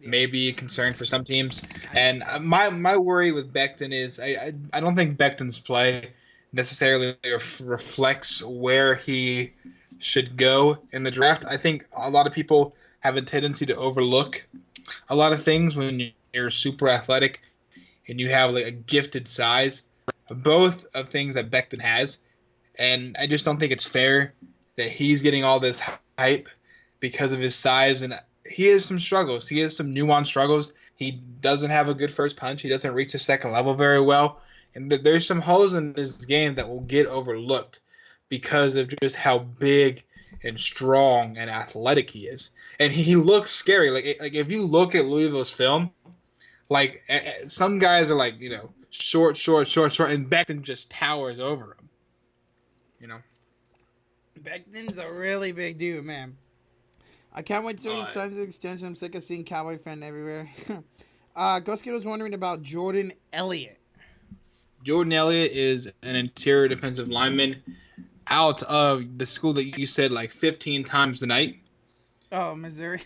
may be a concern for some teams, and my worry with Becton is I don't think Becton's play necessarily reflects where he should go in the draft. I think a lot of people have a tendency to overlook a lot of things when you're super athletic and you have like a gifted size, both of things that Becton has. And I just don't think it's fair that he's getting all this hype because of his size. And he has some struggles. He has some nuanced struggles. He doesn't have a good first punch. He doesn't reach the second level very well. And there's some holes in this game that will get overlooked because of just how big and strong and athletic he is. And he looks scary. Like if you look at Louisville's film, like some guys are like, short, and Becton just towers over him. Becton's a really big dude, man. I can't wait till he signs an extension. I'm sick of seeing Cowboy fan everywhere. Ghost Kid was wondering about Jordan Elliott. Jordan Elliott is an interior defensive lineman out of the school that you said like 15 times tonight. Oh, Missouri.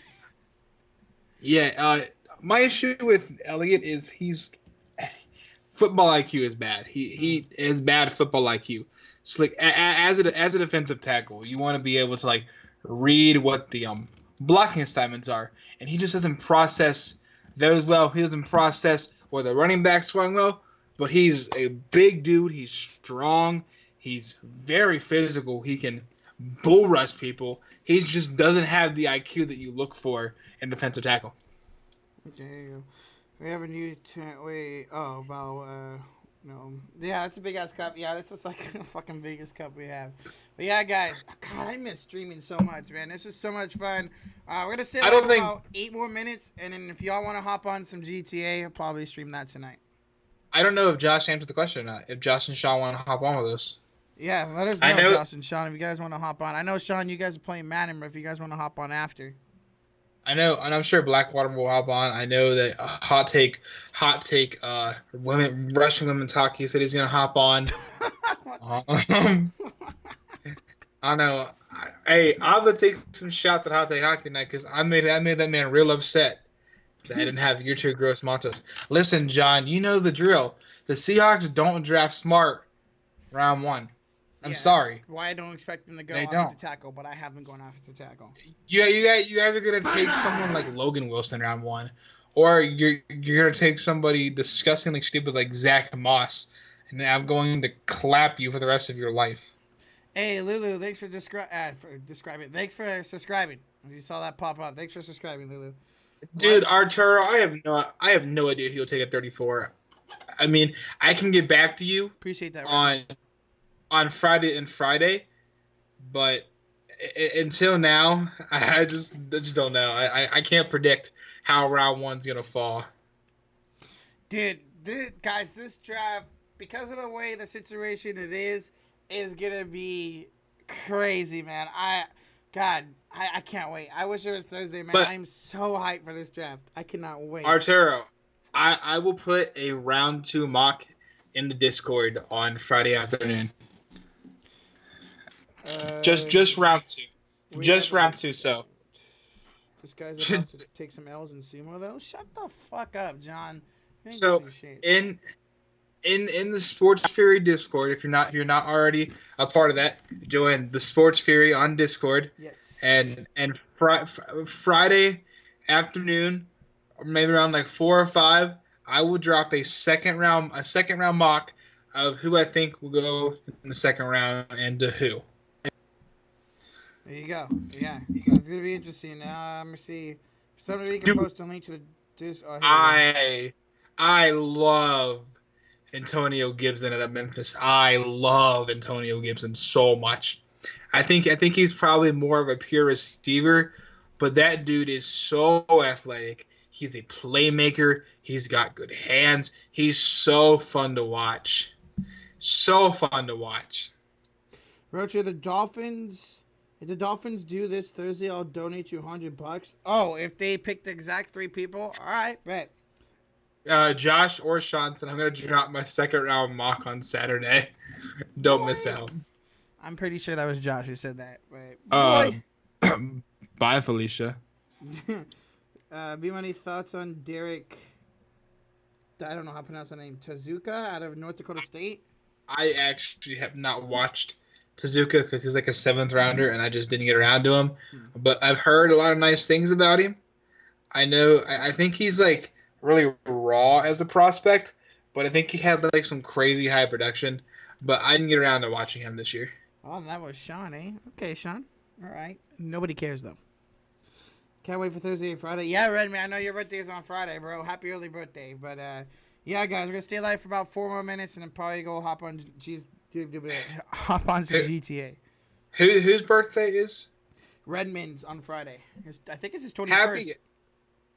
Yeah, my issue with Elliott is he's football IQ is bad. He has bad football IQ. So like as a defensive tackle, you want to be able to like read what the blocking assignments are, and he just doesn't process those well. He doesn't process where the running back's going well. But he's a big dude. He's strong. He's very physical. He can bull rush people. He just doesn't have the IQ that you look for in defensive tackle. Okay, we have a new no. Yeah, it's a big ass cup. Yeah, this is like the fucking biggest cup we have. But yeah, guys, God, I miss streaming so much, man. This is so much fun. We're gonna say about 8 more minutes, and then if y'all want to hop on some GTA, I'll probably stream that tonight. I don't know if Josh answered the question or not. If Josh and Sean want to hop on with us. Yeah, let us know, Josh and Sean, if you guys want to hop on. I know, Sean, you guys are playing Madden, but if you guys want to hop on after. I know, and I'm sure Blackwater will hop on. I know that hot take, Russian women's hockey said he's gonna hop on. I don't know. Hey, I'm gonna take some shots at hot take hockey tonight because I made that man real upset that I didn't have your two gross Montos. Listen, John, you know the drill. The Seahawks don't draft smart round 1. I'm sorry. Why I don't expect them to go offensive tackle, but I have them going offensive tackle. Yeah, you guys are gonna take someone like Logan Wilson round 1, or you're gonna take somebody disgustingly stupid like Zach Moss, and I'm going to clap you for the rest of your life. Hey Lulu, thanks for describing. Thanks for subscribing. You saw that pop up. Thanks for subscribing, Lulu. Dude, Arturo, I have no idea he'll take a 34. I mean, I can get back to you. Appreciate that. On Friday, but until now, I just don't know. I can't predict how round 1's gonna fall. Dude, guys, this draft, because of the way the situation it is gonna be crazy, man. I can't wait. I wish it was Thursday, man. I'm so hyped for this draft. I cannot wait. Arturo, I will put a round 2 mock in the Discord on Friday afternoon. Uh, Just round 2. we Just have round 2. So this guy's about to take some L's in sumo though. Shut the fuck up, John. You ain't so giving a shit. in the Sports Fury Discord, if you're not already a part of that, join the Sports Fury on Discord. Yes. And Friday afternoon, or maybe around like 4 or 5, I will drop a second round mock of who I think will go in the second round and to who. There you go. Yeah, so it's gonna be interesting. I'm gonna see if somebody can post a link to the disc. Oh, I love Antonio Gibson at Memphis. I love Antonio Gibson so much. I think he's probably more of a pure receiver, but that dude is so athletic. He's a playmaker. He's got good hands. He's so fun to watch. So fun to watch. Roger, the Dolphins. If the Dolphins do this Thursday, I'll donate you $100. Oh, if they pick the exact 3 people, all right, bet. Josh or Shanson, I'm gonna drop my second round mock on Saturday. Don't miss out. I'm pretty sure that was Josh who said that. But Bye, Felicia. Bmoney, thoughts on Derek? I don't know how to pronounce the name. Tezuka out of North Dakota State. I actually have not watched Tezuka because he's like a 7th rounder, and I just didn't get around to him. But I've heard a lot of nice things about him. I think he's like really raw as a prospect, but I think he had like some crazy high production. But I didn't get around to watching him this year. Oh, that was Sean, eh? Okay, Sean. All right. Nobody cares though. Can't wait for Thursday and Friday. Yeah, Redman, I know your birthday is on Friday, bro. Happy early birthday. But yeah, guys, we're gonna stay live for about 4 more minutes and then probably go hop on hop on some GTA. Whose birthday is? Redmond's on Friday. I think it's his 21st.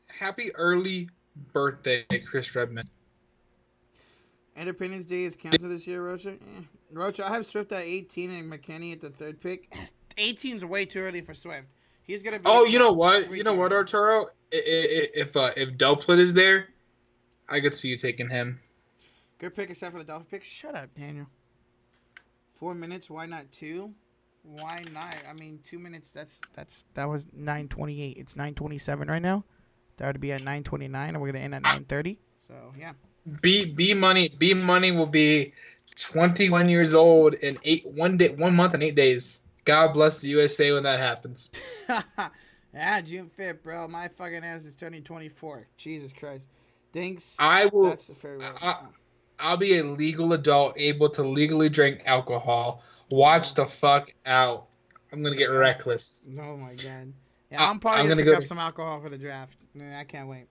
Happy early birthday, Chris Redmond. Independence Day is canceled this year, Rocha. Rocha, I have Swift at 18 and McKinney at the 3rd pick. 18 is way too early for Swift. He's gonna be. Oh, you know what? You know what, Arturo? If Delplit is there, I could see you taking him. Good pick except for the Dolphin pick. Shut up, Daniel. 4 minutes. Why not 2? Why not? I mean, 2 minutes. That was 9:28. It's 9:27 right now. That would be at 9:29, and we're gonna end at 9:30. So yeah. Bmoney will be 21 years old in 1 month and 8 days. God bless the USA when that happens. Yeah, June 5th, bro. My fucking ass is turning 24. Jesus Christ. Thanks. I will. That's a fair word. I'll be a legal adult, able to legally drink alcohol. Watch the fuck out. I'm gonna get reckless. Oh my god. Yeah, I'm probably gonna pick up some alcohol for the draft. I can't wait.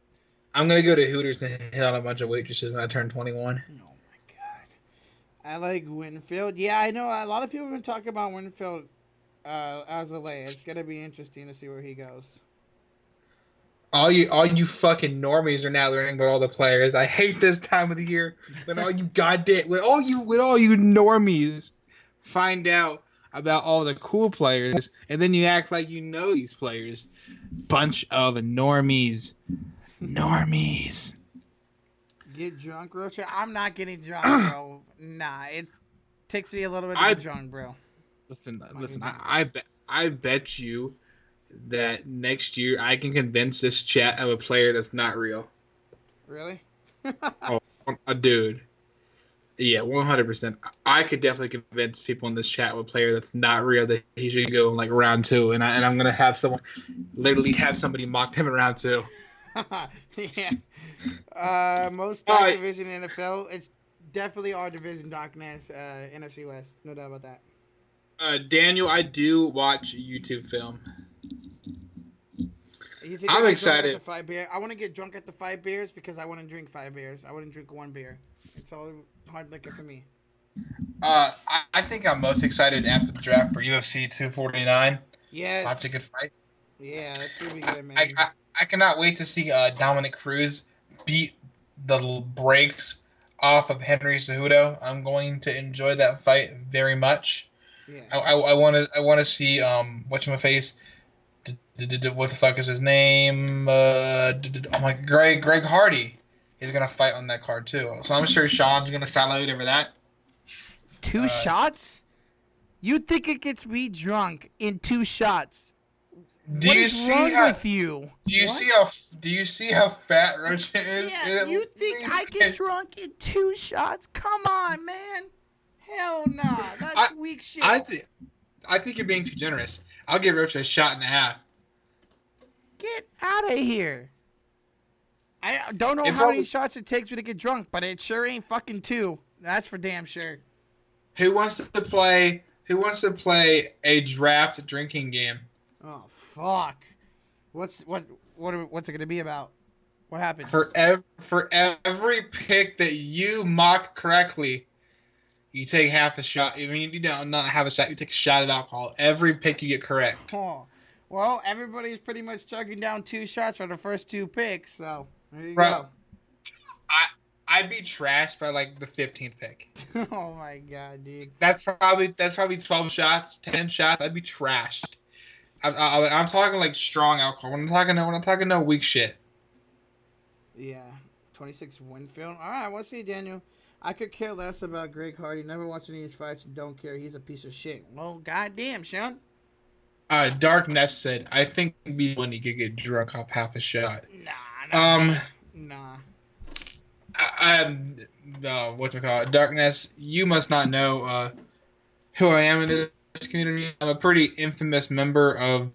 I'm gonna go to Hooters and hit on a bunch of waitresses when I turn 21. Oh my god. I like Winfield. Yeah, I know a lot of people have been talking about Winfield as of late. It's gonna be interesting to see where he goes. All you fucking normies are now learning about all the players. I hate this time of the year when all you normies find out about all the cool players, and then you act like you know these players. Bunch of normies. Normies. Get drunk, Rocha? I'm not getting drunk, bro. Nah, it takes me a little bit to get drunk, bro. Listen. I bet you that next year I can convince this chat of a player that's not real. Really? Oh, a dude. Yeah, 100%. I could definitely convince people in this chat of a player that's not real that he should go in like round 2, and I'm gonna have somebody mock him in round 2. Yeah. Most stacked division in NFL. It's definitely our division, Darkness, NFC West. No doubt about that. Daniel, I do watch YouTube film. You think I'm excited. I want to get drunk at the 5 beers because I want to drink 5 beers. I wouldn't drink 1 beer. It's all hard liquor for me. I think I'm most excited after the draft for UFC 249. Yes. Lots of good fights. Yeah, that's gonna be good, man. I cannot wait to see Dominic Cruz beat the brakes off of Henry Cejudo. I'm going to enjoy that fight very much. Yeah. I want to see whatchamacface. What the fuck is his name? Greg Hardy. is gonna fight on that card too. So I'm sure Sean's gonna salivate over that. 2 shots? You think it gets me drunk in 2 shots? Do What you is see wrong how? with you? Do you What? see how? Do you see how fat Roach is? Yeah, you think I get drunk in 2 shots? Come on, man. Hell nah. That's weak shit. I think you're being too generous. I'll give Roach a shot and a half. Get out of here. I don't know how many shots it takes me to get drunk, but it sure ain't fucking 2. That's for damn sure. Who wants to play a draft drinking game? Oh fuck. What's it gonna be about? What happened? For every pick that you mock correctly, you take half a shot. I mean, you don't not half a shot. You take a shot of alcohol. Every pick you get correct. Oh, well, everybody's pretty much chugging down 2 shots for the first 2 picks. So there you Bro, go. I'd be trashed by like the 15th pick. Oh my god, dude. That's probably 12 shots, 10 shots. I'd be trashed. I'm talking like strong alcohol. When I'm talking no weak shit. Yeah, 26 Winfield. All right, we'll see, Daniel. I could care less about Greg Hardy. Never watched any of his fights and don't care. He's a piece of shit. Well, goddamn, Sean. Dark Ness said, I think Bmoney could get drunk off half a shot. Nah. Darkness, you must not know who I am in this community. I'm a pretty infamous member of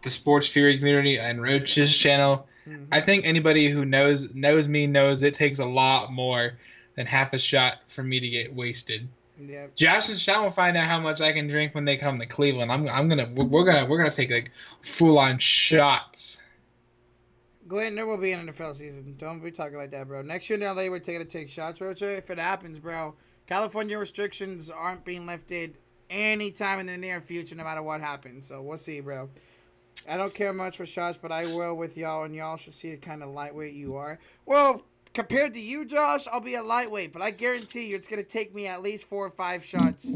the Sports Fury community and Roach's channel. Mm-hmm. I think anybody who knows me knows it takes a lot more than half a shot for me to get wasted. Yep. Josh and Sean will find out how much I can drink when they come to Cleveland. We're gonna take like full on shots. Glenn, there will be an NFL season. Don't be talking like that, bro. Next year in LA, we're taking to take shots, Rocha. If it happens, bro, California restrictions aren't being lifted anytime in the near future, no matter what happens. So we'll see, bro. I don't care much for shots, but I will with y'all, and y'all should see the kind of lightweight you are. Well, compared to you, Josh, I'll be a lightweight, but I guarantee you it's going to take me at least 4 or 5 shots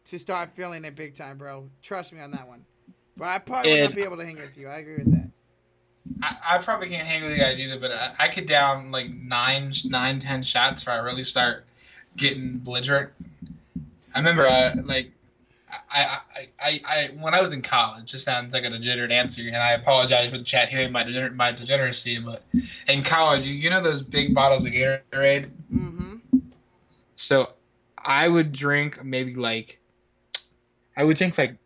to start feeling it big time, bro. Trust me on that one. But I probably would not be able to hang with you. I agree with that. I probably can't hang with you guys either, but I could down like 10 shots before I really start getting belligerent. I remember, I when I was in college, this sounds like a degenerate answer, and I apologize for the chat hearing my degeneracy, but in college, you know those big bottles of Gatorade? Mm-hmm. So I would drink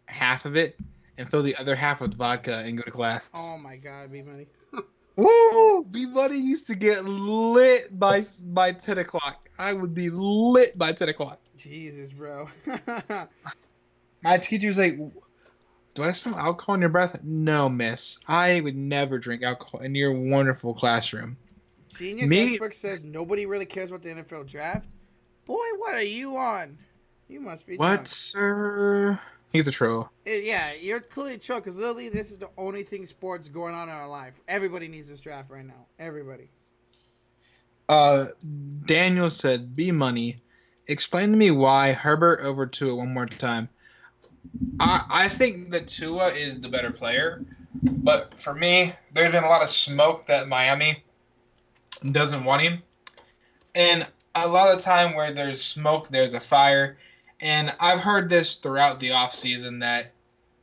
half of it and fill the other half with vodka and go to class. Oh my god, Bmoney. Woo! Bmoney used to get lit by 10 o'clock. I would be lit by 10 o'clock. Jesus, bro. My teacher was like, do I smell alcohol in your breath? No, miss. I would never drink alcohol in your wonderful classroom. Genius Westbrook says nobody really cares about the NFL draft. Boy, what are you on? You must be drunk. What, sir? He's a troll. Yeah, you're clearly a troll because literally this is the only thing sports going on in our life. Everybody needs this draft right now. Everybody. Daniel said, Bmoney, explain to me why Herbert over Tua one more time. I think that Tua is the better player, but for me, there's been a lot of smoke that Miami doesn't want him. And a lot of the time where there's smoke, there's a fire. And I've heard this throughout the offseason that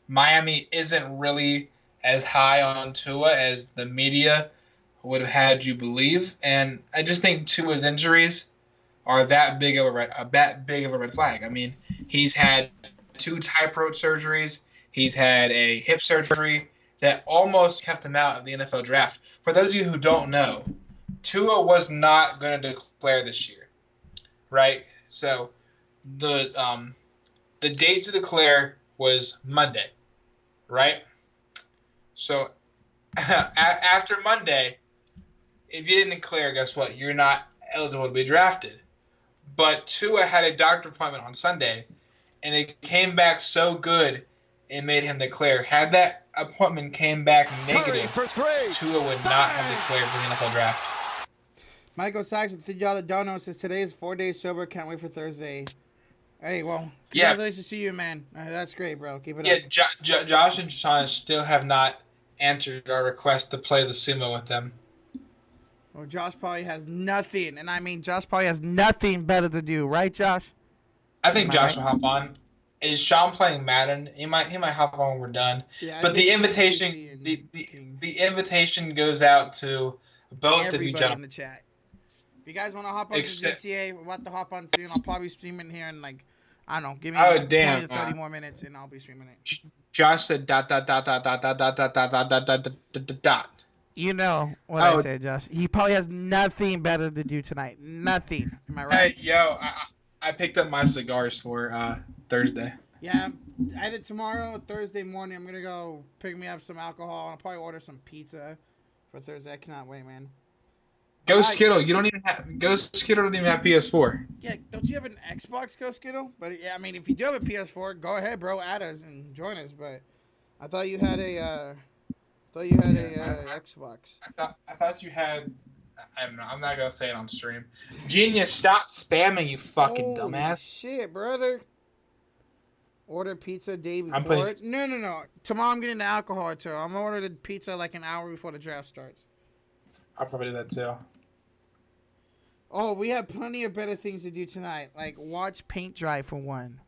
Miami isn't really as high on Tua as the media would have had you believe. And I just think Tua's injuries are that big of a red flag. I mean, he's had 2 tightrope surgeries. He's had a hip surgery that almost kept him out of the NFL draft. For those of you who don't know, Tua was not going to declare this year, right? So the date to declare was Monday, right? So after Monday, if you didn't declare, guess what? You're not eligible to be drafted. But Tua had a doctor appointment on Sunday, and it came back so good it made him declare. Had that appointment came back negative, Tua would not have declared for the NFL draft. Michael Sachs with $3 dono says today is 4 days sober. Can't wait for Thursday. Hey, well, congratulations to you, man. That's great, bro. Keep it up. Yeah, Josh and Sean still have not answered our request to play the sumo with them. Well, Josh probably has nothing, and I mean Josh probably has nothing better to do, right, Josh? I think Am I Josh right? will hop on. Is Sean playing Madden? He might hop on when we're done. Yeah, I But think the King, invitation Casey, and the King. the invitation goes out to both of you Everybody in gentlemen. the chat. If you guys want to hop on to Except GTA, we're about to hop on soon. I'll probably stream it here in like, I don't know, give me oh 20 damn, to 30 more minutes, and I'll be streaming it. Josh said dot dot dot dot dot dot dot dot dot dot dot dot dot dot dot. You know what I Oh, said, Josh. He probably has nothing better to do tonight. Nothing. Am I hey right? yo, I picked up my cigars for Thursday. Yeah. Either tomorrow or Thursday morning, I'm gonna go pick me up some alcohol. I'll probably order some pizza for Thursday. I cannot wait, man. Go Skittle. You don't even have Go Skittle. Don't even have PS4. Yeah, don't you have an Xbox, Go Skittle? But yeah, I mean, if you do have a PS4, go ahead, bro. Add us and join us. But I thought you had a Xbox. I thought you had. I don't know. I'm not gonna say it on stream. Genius, stop spamming, you fucking Holy dumbass. shit, brother. Order pizza day I'm before. playing- No. Tomorrow I'm getting the alcohol too. I'm gonna order the pizza like an hour before the draft starts. I'll probably do that too. Oh, we have plenty of better things to do tonight, like watch paint dry for one.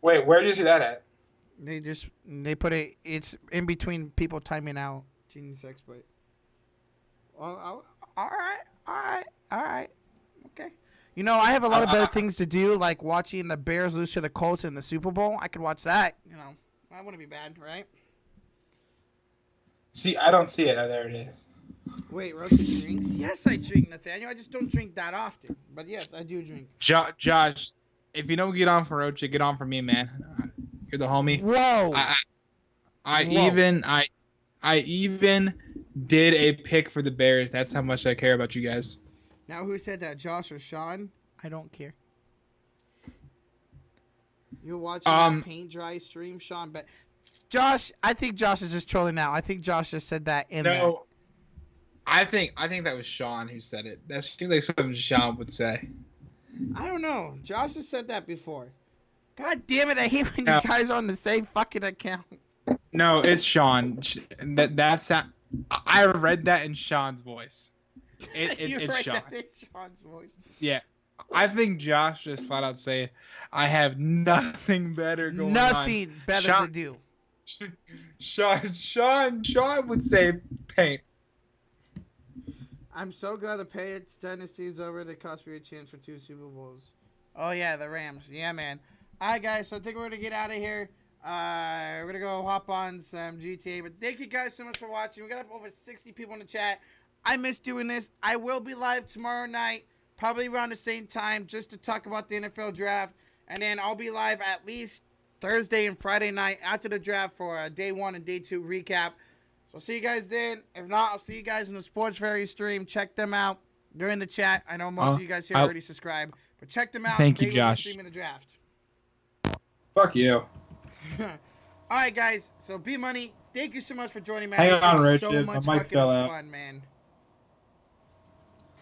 Wait, where did you see that at? They put it. It's in between people timing out. Genius exploit. Well, all right. Okay. You know, I have a lot of better things to do, like watching the Bears lose to the Colts in the Super Bowl. I could watch that. You know, that wouldn't be bad, right? See, I don't see it. Oh, there it is. Wait, Rosie drinks? Yes, I drink, Nathaniel. I just don't drink that often. But yes, I do drink. Josh, if you don't get on for Rocha, get on for me, man. You're the homie. Whoa! I Whoa. even did a pick for the Bears. That's how much I care about you guys. Now, who said that, Josh or Sean? I don't care. You're watching that paint dry stream, Sean. But Josh, I think Josh is just trolling now. I think Josh just said that in there. No, I think that was Sean who said it. That seems like something Sean would say. I don't know. Josh has said that before. God damn it! I hate when No. you guys are on the same fucking account. No, it's Sean. That's I read that in Sean's voice. It's right, Sean. that is Sean's voice. Yeah, I think Josh just flat out say, "I have nothing better going on." Nothing better Sean- to do. Sean would say paint. I'm so glad the Patriots dynasty is over. They cost me a chance for 2 Super Bowls. Oh yeah, the Rams. Yeah, man. All right, guys. So I think we're gonna get out of here. We're gonna go hop on some GTA. But thank you guys so much for watching. We got up over 60 people in the chat. I miss doing this. I will be live tomorrow night, probably around the same time, just to talk about the NFL draft. And then I'll be live at least Thursday and Friday night after the draft for a day 1 and day 2 recap. So I'll see you guys then. If not, I'll see you guys in the Sports Fairy stream. Check them out. They're in the chat. I know most of you guys here already subscribed, but check them out. Thank you, They will be Josh. streaming the draft. Fuck you. All right, guys. So Bmoney, thank you so much for joining, man. Hang This on, was Rich. so My much mic fucking fell out. fun, man.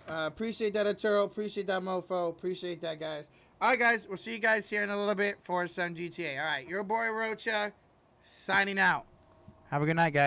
Appreciate that, Arturo. Appreciate that, Mofo. Appreciate that, guys. All right, guys. We'll see you guys here in a little bit for some GTA. All right, your boy Rocha signing out. Have a good night, guys.